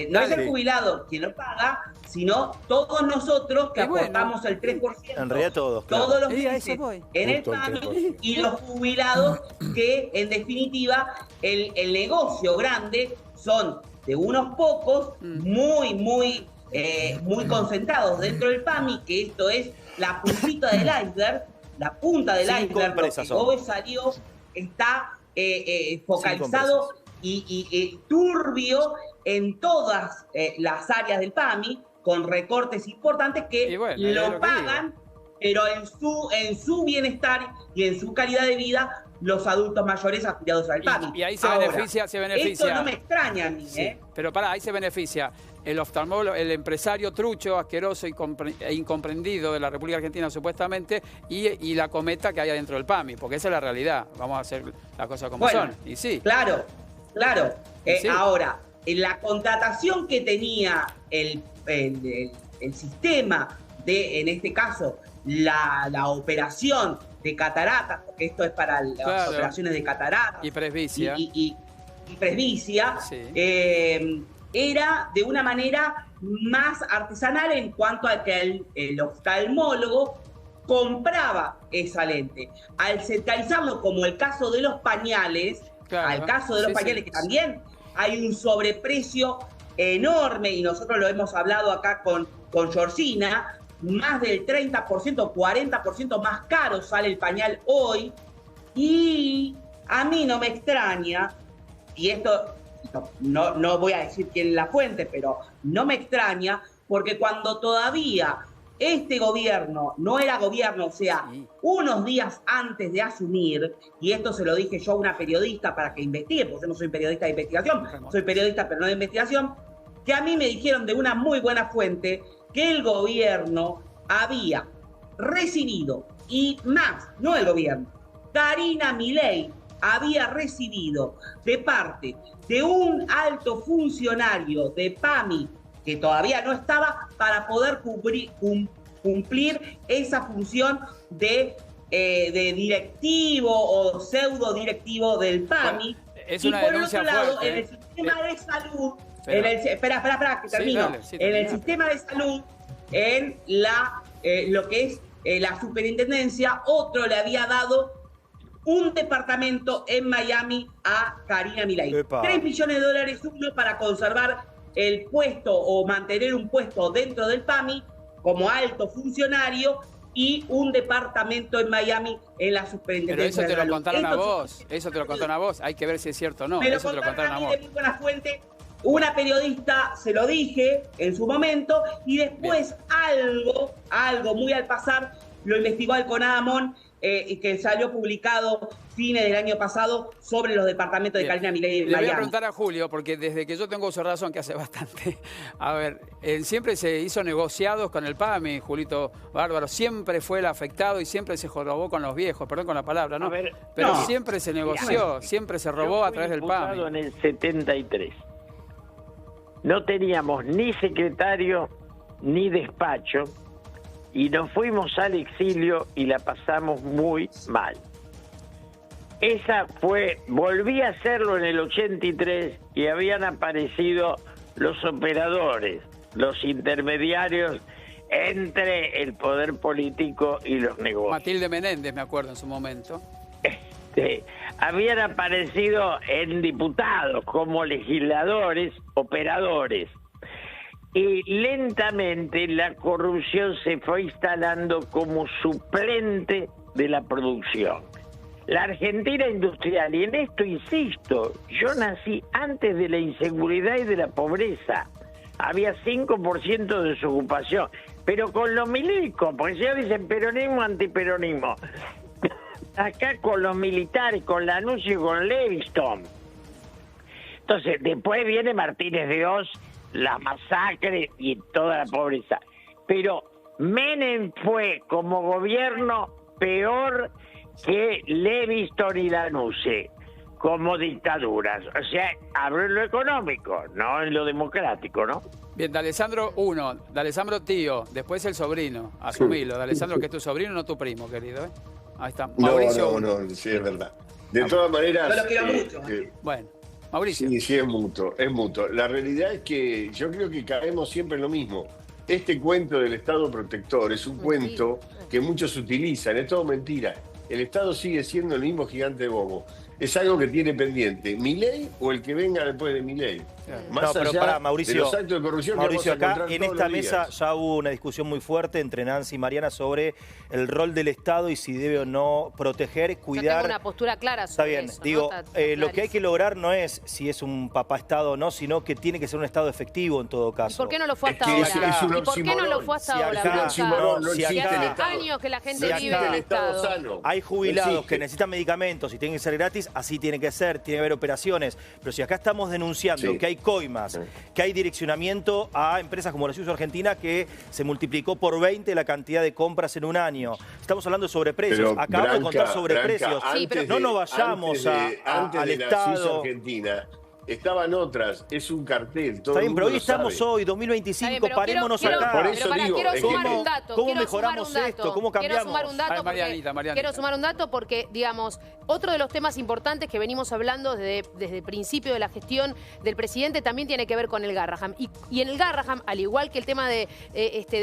No es el jubilado quien lo paga, sino todos nosotros que aportamos el 3%. En realidad todos. Claro. Todos los meses en el PAMI y los jubilados que, en definitiva, el negocio grande son de unos pocos muy concentrados dentro del PAMI, que esto es la puntita del iceberg, la punta del iceberg, porque Gobe salió, está focalizado y turbio en todas las áreas del PAMI, con recortes importantes que lo pagan, pero en su bienestar y en su calidad de vida, los adultos mayores afiliados al PAMI. Y ahí se beneficia. Esto no me extraña a mí, Pero ahí se beneficia el oftalmólogo, el empresario trucho, asqueroso e incomprendido de la República Argentina, supuestamente, y la cometa que hay adentro del PAMI, porque esa es la realidad. Vamos a hacer las cosas como son. Y sí. Claro. Ahora, en la contratación que tenía el sistema de, en este caso, la operación de cataratas, porque esto es para las operaciones de cataratas y presbicia, y presbicia, era de una manera más artesanal en cuanto a que el oftalmólogo compraba esa lente. Al centralizarlo, como el caso de los pañales, que también hay un sobreprecio enorme, y nosotros lo hemos hablado acá con Georgina, más del 30%, 40% más caro sale el pañal hoy, y a mí no me extraña, y esto no voy a decir quién es la fuente, pero no me extraña, porque cuando todavía este gobierno no era gobierno, o sea, unos días antes de asumir, y esto se lo dije yo a una periodista para que investigue, porque yo no soy periodista de investigación, soy periodista pero no de investigación, que a mí me dijeron de una muy buena fuente que el gobierno había recibido, y más, no el gobierno, Karina Milei había recibido de parte de un alto funcionario de PAMI que todavía no estaba para poder cumplir esa función de directivo o pseudo directivo del PAMI. Bueno, es una denuncia fuerte, en el sistema de salud, espera, que termino. Dale, en el sistema de salud, en lo que es la superintendencia, otro le había dado un departamento en Miami a Karina Milei. 3 millones de dólares uno para conservar el puesto o mantener un puesto dentro del PAMI como alto funcionario, y un departamento en Miami en la superintendencia. Pero eso te lo contaron a vos, eso te lo contaron a vos, hay que ver si es cierto o no, eso te lo contaron a vos. De muy buena fuente, una periodista, se lo dije en su momento, y después algo muy al pasar, lo investigó el CONADAMON, que salió publicado fines del año pasado sobre los departamentos de Karina Milei en Miami. Le voy a preguntar a Julio, porque desde que yo tengo uso de razón, que hace bastante, a ver, siempre se hizo negociados con el PAMI, Julito Bárbaro, siempre fue el afectado y siempre se jorobó con los viejos, perdón con la palabra, ¿no? Pero siempre se negoció, siempre se robó a través del PAMI. En el 73. No teníamos ni secretario ni despacho, y nos fuimos al exilio y la pasamos muy mal. Volví a hacerlo en el 83 y habían aparecido los operadores, los intermediarios entre el poder político y los negocios. Matilde Menéndez, me acuerdo en su momento. Habían aparecido en diputados como legisladores, operadores. Y lentamente la corrupción se fue instalando como suplente de la producción. La Argentina industrial, y en esto insisto, yo nací antes de la inseguridad y de la pobreza. Había 5% de desocupación, pero con los milicos, porque si ellos dicen peronismo, antiperonismo. Acá con los militares, con Lanús y con Leviston. Entonces, después viene Martínez de Oz, la masacre y toda la pobreza. Pero Menem fue como gobierno peor que Leviston y Lanuse, como dictaduras. O sea, hablo en lo económico, no en lo democrático, ¿no? Bien, D'Alessandro 1, D'Alessandro tío, después el sobrino, asumilo. D'Alessandro, que es tu sobrino, no tu primo, querido, ¿eh? Ahí está. Mauricio, no, sí, es verdad. De todas maneras... Yo lo quiero mucho. Bueno. Mauricio. Sí, es mutuo. La realidad es que yo creo que caemos siempre en lo mismo. Este cuento del Estado protector es un cuento que muchos utilizan, es todo mentira. El Estado sigue siendo el mismo gigante bobo. Es algo que tiene pendiente, ¿Milei o el que venga después de Milei? Más allá Mauricio, de los actos de corrupción, Mauricio, acá en esta mesa ya hubo una discusión muy fuerte entre Nancy y Mariana sobre el rol del Estado y si debe o no proteger, cuidar. Yo tengo una postura clara sobre eso. Está bien, eso, digo, lo que hay que lograr no es si es un papá Estado o no, sino que tiene que ser un Estado efectivo en todo caso. ¿Y por qué no lo fue hasta ahora? ¿Y por qué no lo fue hasta ahora? Si hace años que la gente vive en el Estado sano. Hay jubilados que necesitan medicamentos y tienen que ser gratis, así tiene que ser, tiene que haber operaciones. Pero si acá estamos denunciando que hay coimas, que hay direccionamiento a empresas como la Ciudad Argentina, que se multiplicó por 20 la cantidad de compras en un año. Estamos hablando de sobreprecios. Acabamos de contar sobreprecios. No nos vayamos al Estado. Argentina estaban otras, es un cartel. Todo está bien, pero hoy estamos hoy, 2025, parémonos acá. Por eso digo, quiero sumar un dato. ¿Cómo mejoramos esto? ¿Cómo cambiamos? Quiero sumar un dato porque, digamos, otro de los temas importantes que venimos hablando desde el principio de la gestión del presidente también tiene que ver con el Garrahan. Y en el Garrahan, al igual que el tema de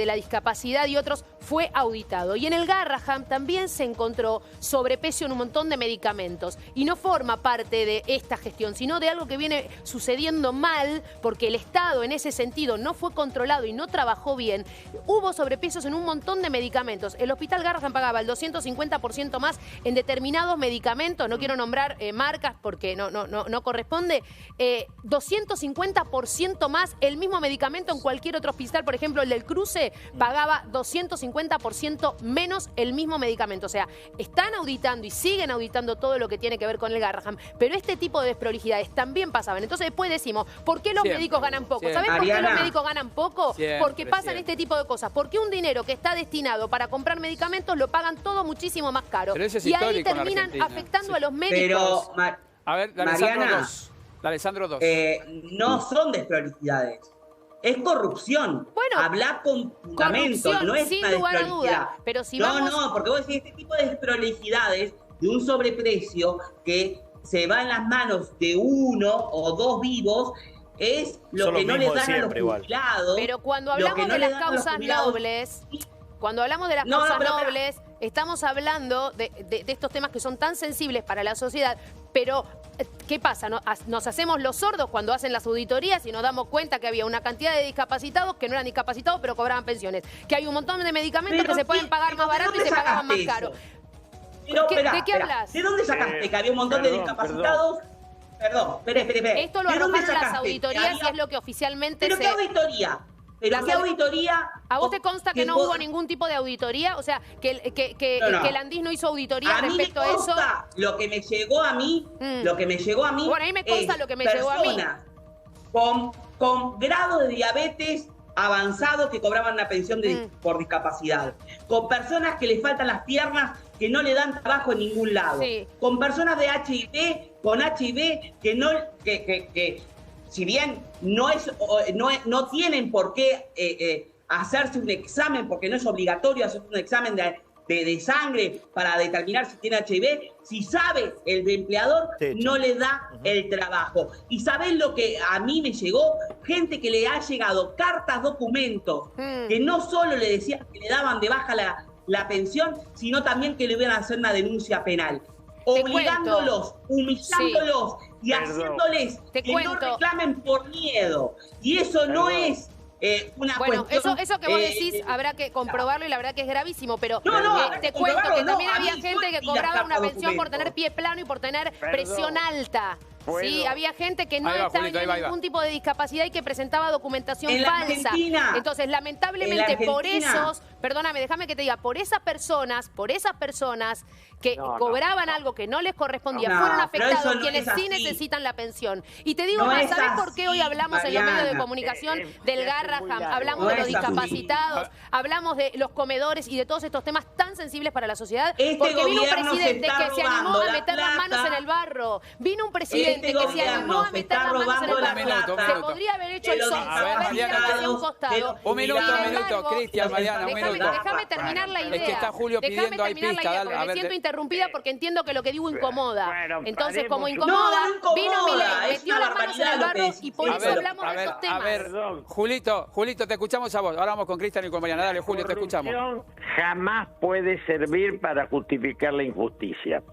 la discapacidad y otros, fue auditado. Y en el Garrahan también se encontró sobrepeso en un montón de medicamentos. Y no forma parte de esta gestión, sino de algo que viene viene sucediendo mal, porque el Estado en ese sentido no fue controlado y no trabajó bien, hubo sobrepesos en un montón de medicamentos. El Hospital Garrahan pagaba el 250% más en determinados medicamentos, no quiero nombrar marcas porque no corresponde, 250% más el mismo medicamento en cualquier otro hospital, por ejemplo el del Cruce, pagaba 250% menos el mismo medicamento. O sea, están auditando y siguen auditando todo lo que tiene que ver con el Garrahan, pero este tipo de desprolijidades también pasaban. Entonces después decimos, ¿por qué los médicos ganan poco? ¿Sabés por qué los médicos ganan poco? Porque pasan este tipo de cosas. Porque un dinero que está destinado para comprar medicamentos lo pagan todo muchísimo más caro. Es y ahí terminan afectando a los médicos. Pero, a ver, Alessandro 2. No son desprolijidades. Es corrupción. Bueno, hablar con fundamentos, no es sin una lugar a desprolijidad. duda. Pero si no, porque vos decís, este tipo de desprolijidades de un sobreprecio que se va en las manos de uno o dos vivos es lo que no les dan a los jubilados. Pero cuando hablamos de las causas nobles, estamos hablando de estos temas que son tan sensibles para la sociedad, pero ¿qué pasa? Nos hacemos los sordos cuando hacen las auditorías y nos damos cuenta que había una cantidad de discapacitados que no eran discapacitados pero cobraban pensiones, que hay un montón de medicamentos que se pueden pagar más barato y se pagaban más caro. ¿De qué hablas? ¿De dónde sacaste que había un montón de discapacitados? Perdón, espere. Esto lo arrojaron las auditorías y es lo que oficialmente ¿Pero qué auditoría? ¿Pero qué auditoría? ¿A vos te consta que no hubo ningún tipo de auditoría? O sea, que el Andis no hizo auditoría respecto a eso. Lo que me llegó a mí, Bueno, a mí me consta lo que me llegó a mí. Con grado de diabetes avanzado que cobraban una pensión por discapacidad. Con personas que les faltan las piernas que no le dan trabajo en ningún lado. Sí. Con personas de HIV, con HIV que si bien no tienen por qué hacerse un examen, porque no es obligatorio hacer un examen de sangre para determinar si tiene HIV, si sabe el empleador, no le da el trabajo. ¿Y sabés lo que a mí me llegó? Gente que le ha llegado cartas, documentos, que no solo le decían que le daban de baja la pensión, sino también que le iban a hacer una denuncia penal. Obligándolos, humillándolos y haciéndoles que no reclamen por miedo. Y eso no es una cuestión... Eso que vos decís habrá que comprobarlo y la verdad que es gravísimo, pero te cuento que también había gente que cobraba una pensión por tener pie plano y por tener presión alta. Sí, había gente que no tenía ningún tipo de discapacidad y que presentaba documentación falsa. Entonces, lamentablemente, por esos, perdóname, déjame que te diga, por esas personas que cobraban algo que no les correspondía, fueron afectados quienes sí necesitan la pensión. Y te digo más, ¿sabes por qué hoy hablamos en los medios de comunicación del Garrahan? Hablamos de los discapacitados, hablamos de los comedores y de todos estos temas tan sensibles para la sociedad, porque vino un presidente que se animó a meter las manos en el barro. Vino un presidente que se animó a meter las manos en el barro. Se podría haber hecho el sonso, haber tirado hacia un costado. Un minuto, Cristian, Mariana, un minuto. Déjame terminar la idea. Es que está Julio pidiendo ahí pista. Me siento interrumpida porque entiendo que lo que digo incomoda. Entonces, como incomoda, vino Milei, metió las manos en el barro y por eso hablamos de estos temas. A ver, Julito, te escuchamos a vos. Ahora vamos con Cristian y con Mariana. Dale, Julio, te escuchamos. La corrupción jamás puede servir para justificar la injusticia.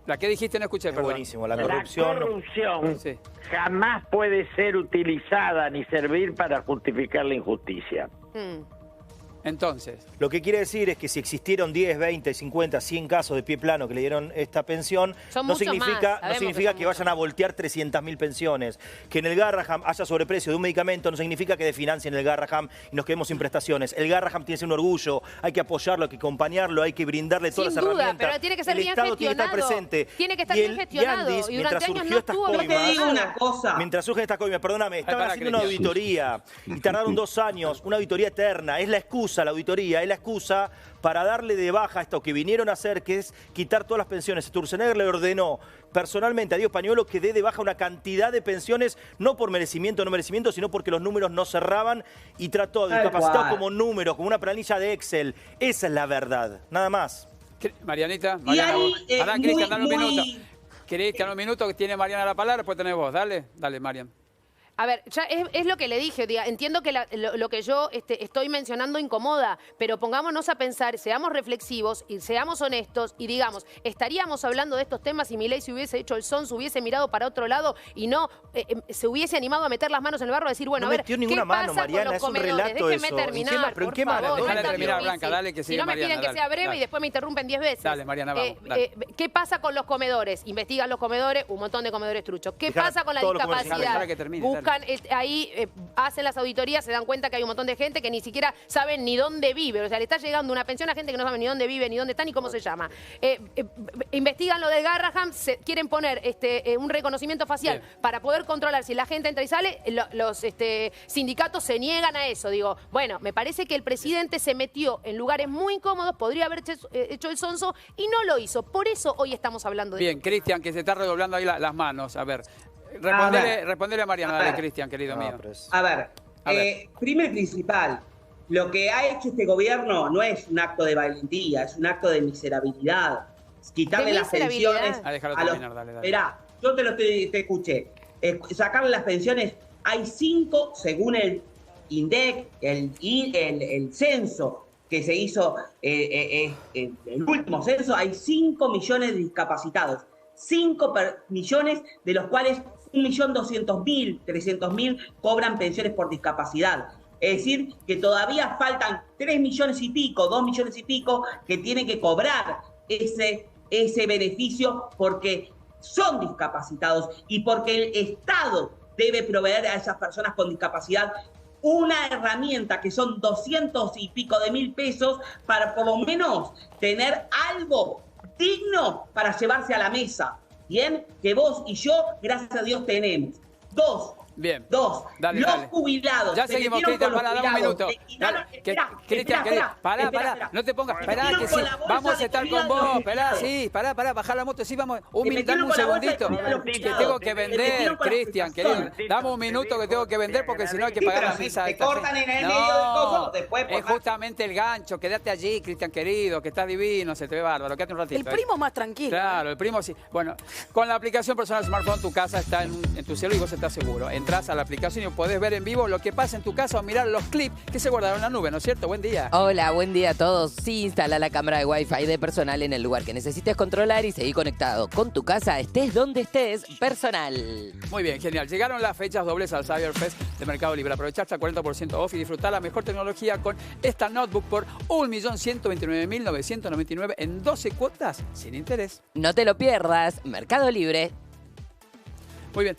La que dijiste no escuché, perdón. Buenísimo, la corrupción. La corrupción jamás puede ser utilizada ni servir para justificar la injusticia. Entonces, lo que quiere decir es que si existieron 10, 20, 50, 100 casos de pie plano que le dieron esta pensión, no significa que vayan a voltear 300.000 pensiones. Que en el Garrahan haya sobreprecio de un medicamento no significa que desfinancien el Garrahan y nos quedemos sin prestaciones. El Garrahan tiene que ser un orgullo, hay que apoyarlo, hay que acompañarlo, hay que brindarle todas las herramientas. Pero tiene que ser bien Estado gestionado. Tiene que estar presente. Tiene que estar bien gestionado. Y durante años no estuvo bien gestionado. Mientras surgen estas coimas, perdóname, estaban haciendo una auditoría y tardaron 2 años, una auditoría eterna. Es la excusa, la auditoría, es la excusa para darle de baja esto que vinieron a hacer, que es quitar todas las pensiones. Sturzenegger le ordenó personalmente a Diego Pañuelo que dé de baja una cantidad de pensiones, no por merecimiento o no merecimiento, sino porque los números no cerraban y trató de discapacitados como números, como una planilla de Excel. Esa es la verdad, nada más. Marianita, Cristian, dale un minuto. Cristian, un minuto, que tiene Mariana la palabra, después tenés vos. Dale, Marian. A ver, ya es lo que le dije, entiendo que lo que yo estoy mencionando incomoda, pero pongámonos a pensar, seamos reflexivos y seamos honestos y digamos, estaríamos hablando de estos temas si Milei se hubiese hecho el son, se hubiese mirado para otro lado y no se hubiese animado a meter las manos en el barro y decir, bueno, no a ver, ¿qué pasa Mariana, con los comedores? Déjenme terminar, ¿Pero por qué favor. Déjale terminar, Blanca, dale que sigue Si no me Mariana, piden que sea breve y después me interrumpen 10 veces. Dale, Mariana, vamos. Dale. ¿Qué pasa con los comedores? Investigan los comedores, un montón de comedores truchos. ¿Qué pasa con la discapacidad? Buscan ahí, hacen las auditorías, se dan cuenta que hay un montón de gente que ni siquiera saben ni dónde vive. O sea, le está llegando una pensión a gente que no sabe ni dónde vive, ni dónde está, ni cómo se llama. Investigan lo de Garrahan, quieren poner un reconocimiento facial para poder controlar si la gente entra y sale. Los sindicatos se niegan a eso. Digo, bueno, me parece que el presidente se metió en lugares muy incómodos, podría haber hecho el sonso y no lo hizo. Por eso hoy estamos hablando de Bien, Cristian, que se está redoblando ahí las manos. A ver, respondele a Mariana, dale, Cristian, querido mío. A ver, primero y principal, lo que ha hecho este gobierno no es un acto de valentía, es un acto de miserabilidad. Quitarle las pensiones a los... Dale. Esperá, yo te escuché. Sacarle las pensiones, hay 5, según el INDEC, el censo que se hizo, el último censo, hay 5 millones de discapacitados. 5 millones, de los cuales 1.200.000, 300.000 cobran pensiones por discapacidad. Es decir, que todavía faltan 3 millones y pico, 2 millones y pico, que tienen que cobrar ese beneficio porque son discapacitados y porque el Estado debe proveer a esas personas con discapacidad una herramienta que son 200 y pico de mil pesos para por lo menos tener algo digno para llevarse a la mesa. Bien, que vos y yo, gracias a Dios, tenemos. Dos, dale, los jubilados. Ya seguimos, Cristian, dame un minuto. Cristian, pará, no te pongas, que sí, vamos a estar con vos, pará, bajar la moto, sí, vamos, dame un segundito, que tengo que vender, Cristian, querido, dame un minuto que tengo que vender porque si no hay que pagar la mesa. Te cortan en el medio del coso, después... Es justamente el gancho, quédate allí, Cristian, querido, que estás divino, se te ve bárbaro, quédate un ratito. El primo más tranquilo. Claro, el primo sí. Bueno, con la aplicación personal smartphone, tu casa está en tu celular y vos estás seguro. Entrás a la aplicación y podés ver en vivo lo que pasa en tu casa o mirar los clips que se guardaron en la nube, ¿no es cierto? Buen día. Hola, buen día a todos. Sí, instala la cámara de Wi-Fi de Personal en el lugar que necesites controlar y seguir conectado con tu casa, estés donde estés, Personal. Muy bien, genial. Llegaron las fechas dobles al Cyber Fest de Mercado Libre. Aprovechá hasta 40% off y disfrutar la mejor tecnología con esta notebook por 1.129.999 en 12 cuotas sin interés. No te lo pierdas, Mercado Libre. Muy bien.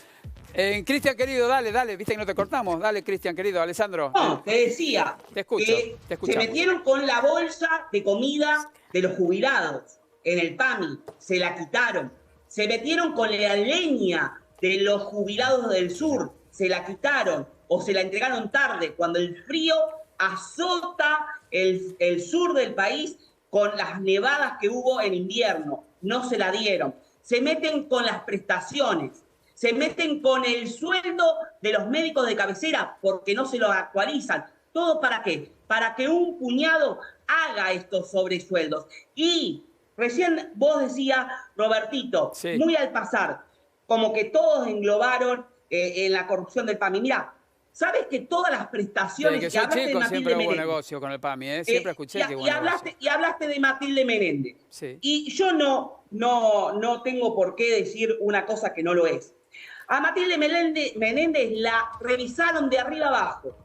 Cristian, querido, dale, viste que no te cortamos. Dale, Cristian, querido, Alessandro. No, te decía. Te escucho, te escucho. Se metieron con la bolsa de comida de los jubilados en el PAMI, se la quitaron. Se metieron con la leña de los jubilados del sur, se la quitaron o se la entregaron tarde, cuando el frío azota el sur del país con las nevadas que hubo en invierno. No se la dieron. Se meten con las prestaciones. Se meten con el sueldo de los médicos de cabecera porque no se lo actualizan. ¿Todo para qué? Para que un puñado haga estos sobresueldos. Y recién vos decías, Robertito, muy al pasar, como que todos englobaron en la corrupción del PAMI. Mirá, ¿sabes que todas las prestaciones... Desde que soy chico siempre hubo negocio con el PAMI, ¿eh? Siempre escuché que hubo negocio. Y hablaste de Matilde Menéndez. Sí. Y yo no tengo por qué decir una cosa que no lo es. A Matilde Menéndez la revisaron de arriba abajo.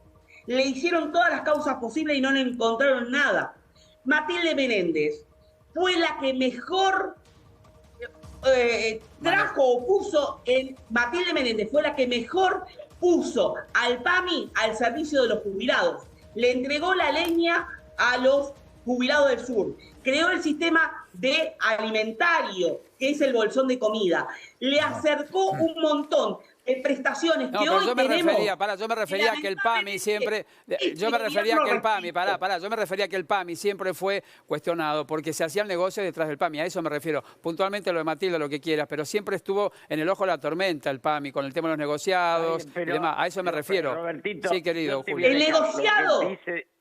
Le hicieron todas las causas posibles y no le encontraron nada. Matilde Menéndez fue la que mejor trajo o puso en... Matilde Menéndez fue la que mejor puso al PAMI al servicio de los jubilados. Le entregó la leña a los jubilados del sur. Creó el sistema de alimentario, que es el bolsón de comida. Le acercó un montón de prestaciones que hoy tenemos. Yo me refería que el PAMI siempre... Yo me refería que el PAMI siempre fue cuestionado porque se hacían negocios detrás del PAMI. A eso me refiero. Puntualmente lo de Matilde, lo que quieras, pero siempre estuvo en el ojo de la tormenta el PAMI, con el tema de los negociados y demás. A eso me refiero. Robertito, sí, querido Julio. El negociado.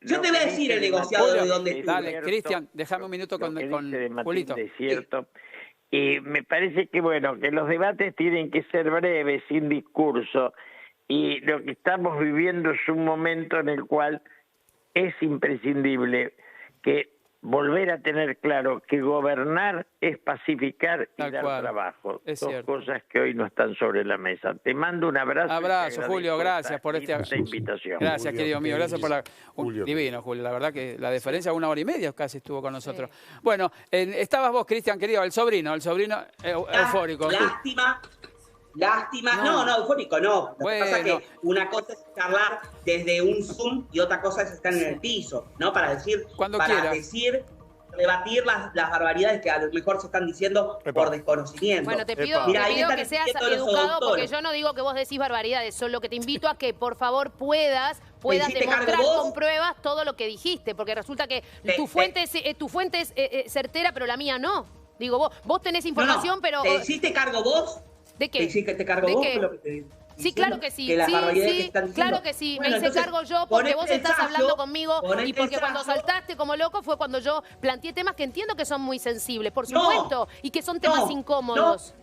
Yo te voy a decir el negociado de dónde estuvo. Dale, Cristian, déjame un minuto con Julito. Es cierto. Y me parece que, bueno, que los debates tienen que ser breves, sin discurso. y lo que estamos viviendo es un momento en el cual es imprescindible que volver a tener claro que gobernar es pacificar y dar trabajo. Dos cosas que hoy no están sobre la mesa. Te mando un abrazo. Abrazo, Julio, gracias por esta invitación. Gracias, querido mío, gracias por la... Divino, Julio, la verdad que la diferencia, 1 hora y media casi estuvo con nosotros. Sí. Bueno, estabas vos, Cristian, querido, el sobrino eufórico. Lástima, no, eufórico no. Lo que pasa es que una cosa es charlar desde un Zoom y otra cosa es estar en el piso, ¿no? Para decir, rebatir las barbaridades que a lo mejor se están diciendo por desconocimiento. Bueno, te pido que seas educado, porque yo no digo que vos decís barbaridades, solo que te invito a que por favor puedas demostrar con pruebas todo lo que dijiste, porque resulta que tu fuente es certera, pero la mía no. Digo, vos tenés información, pero... ¿Te hiciste cargo vos? ¿De qué? ¿Te cargo vos? Sí, claro que sí. Claro que sí. Bueno, me hice cargo yo porque vos estás hablando conmigo y porque cuando saltaste como loco fue cuando yo planteé temas que entiendo que son muy sensibles, por supuesto, y que son temas incómodos.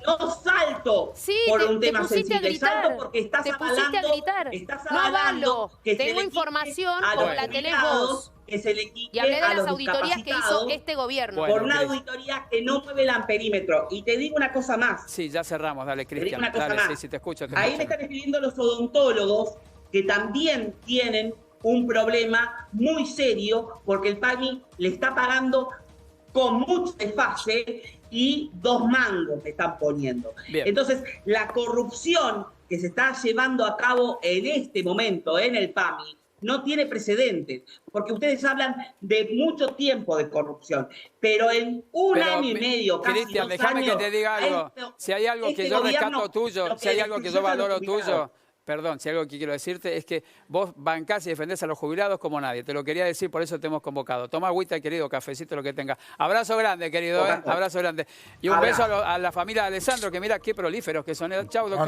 No salto por un tema sensible, salto porque estás avalando que tengo información como la tenés vos. Que se le quite y hablé de a las los auditorías que hizo este gobierno. Por una auditoría que no mueve el amperímetro. Y te digo una cosa más. Sí, ya cerramos, dale, Cristian. Te digo una cosa más. Sí, te escucho. Ahí me están escribiendo los odontólogos que también tienen un problema muy serio porque el PAMI le está pagando con mucho desfase y 2 mangos le están poniendo. Bien. Entonces, la corrupción que se está llevando a cabo en este momento en el PAMI no tiene precedentes, porque ustedes hablan de mucho tiempo de corrupción, pero en un año y medio, casi Cristian, 2 déjame años, que te diga algo. Si hay algo que yo rescato tuyo, si hay algo que yo valoro tuyo, perdón, si hay algo que quiero decirte es que vos bancás y defendés a los jubilados como nadie. Te lo quería decir, por eso te hemos convocado. Toma agüita, querido, cafecito, lo que tenga. Abrazo grande, querido, abrazo grande. Y un beso a la familia de Alessandro, que mira qué prolíferos que son. Chau, doctor.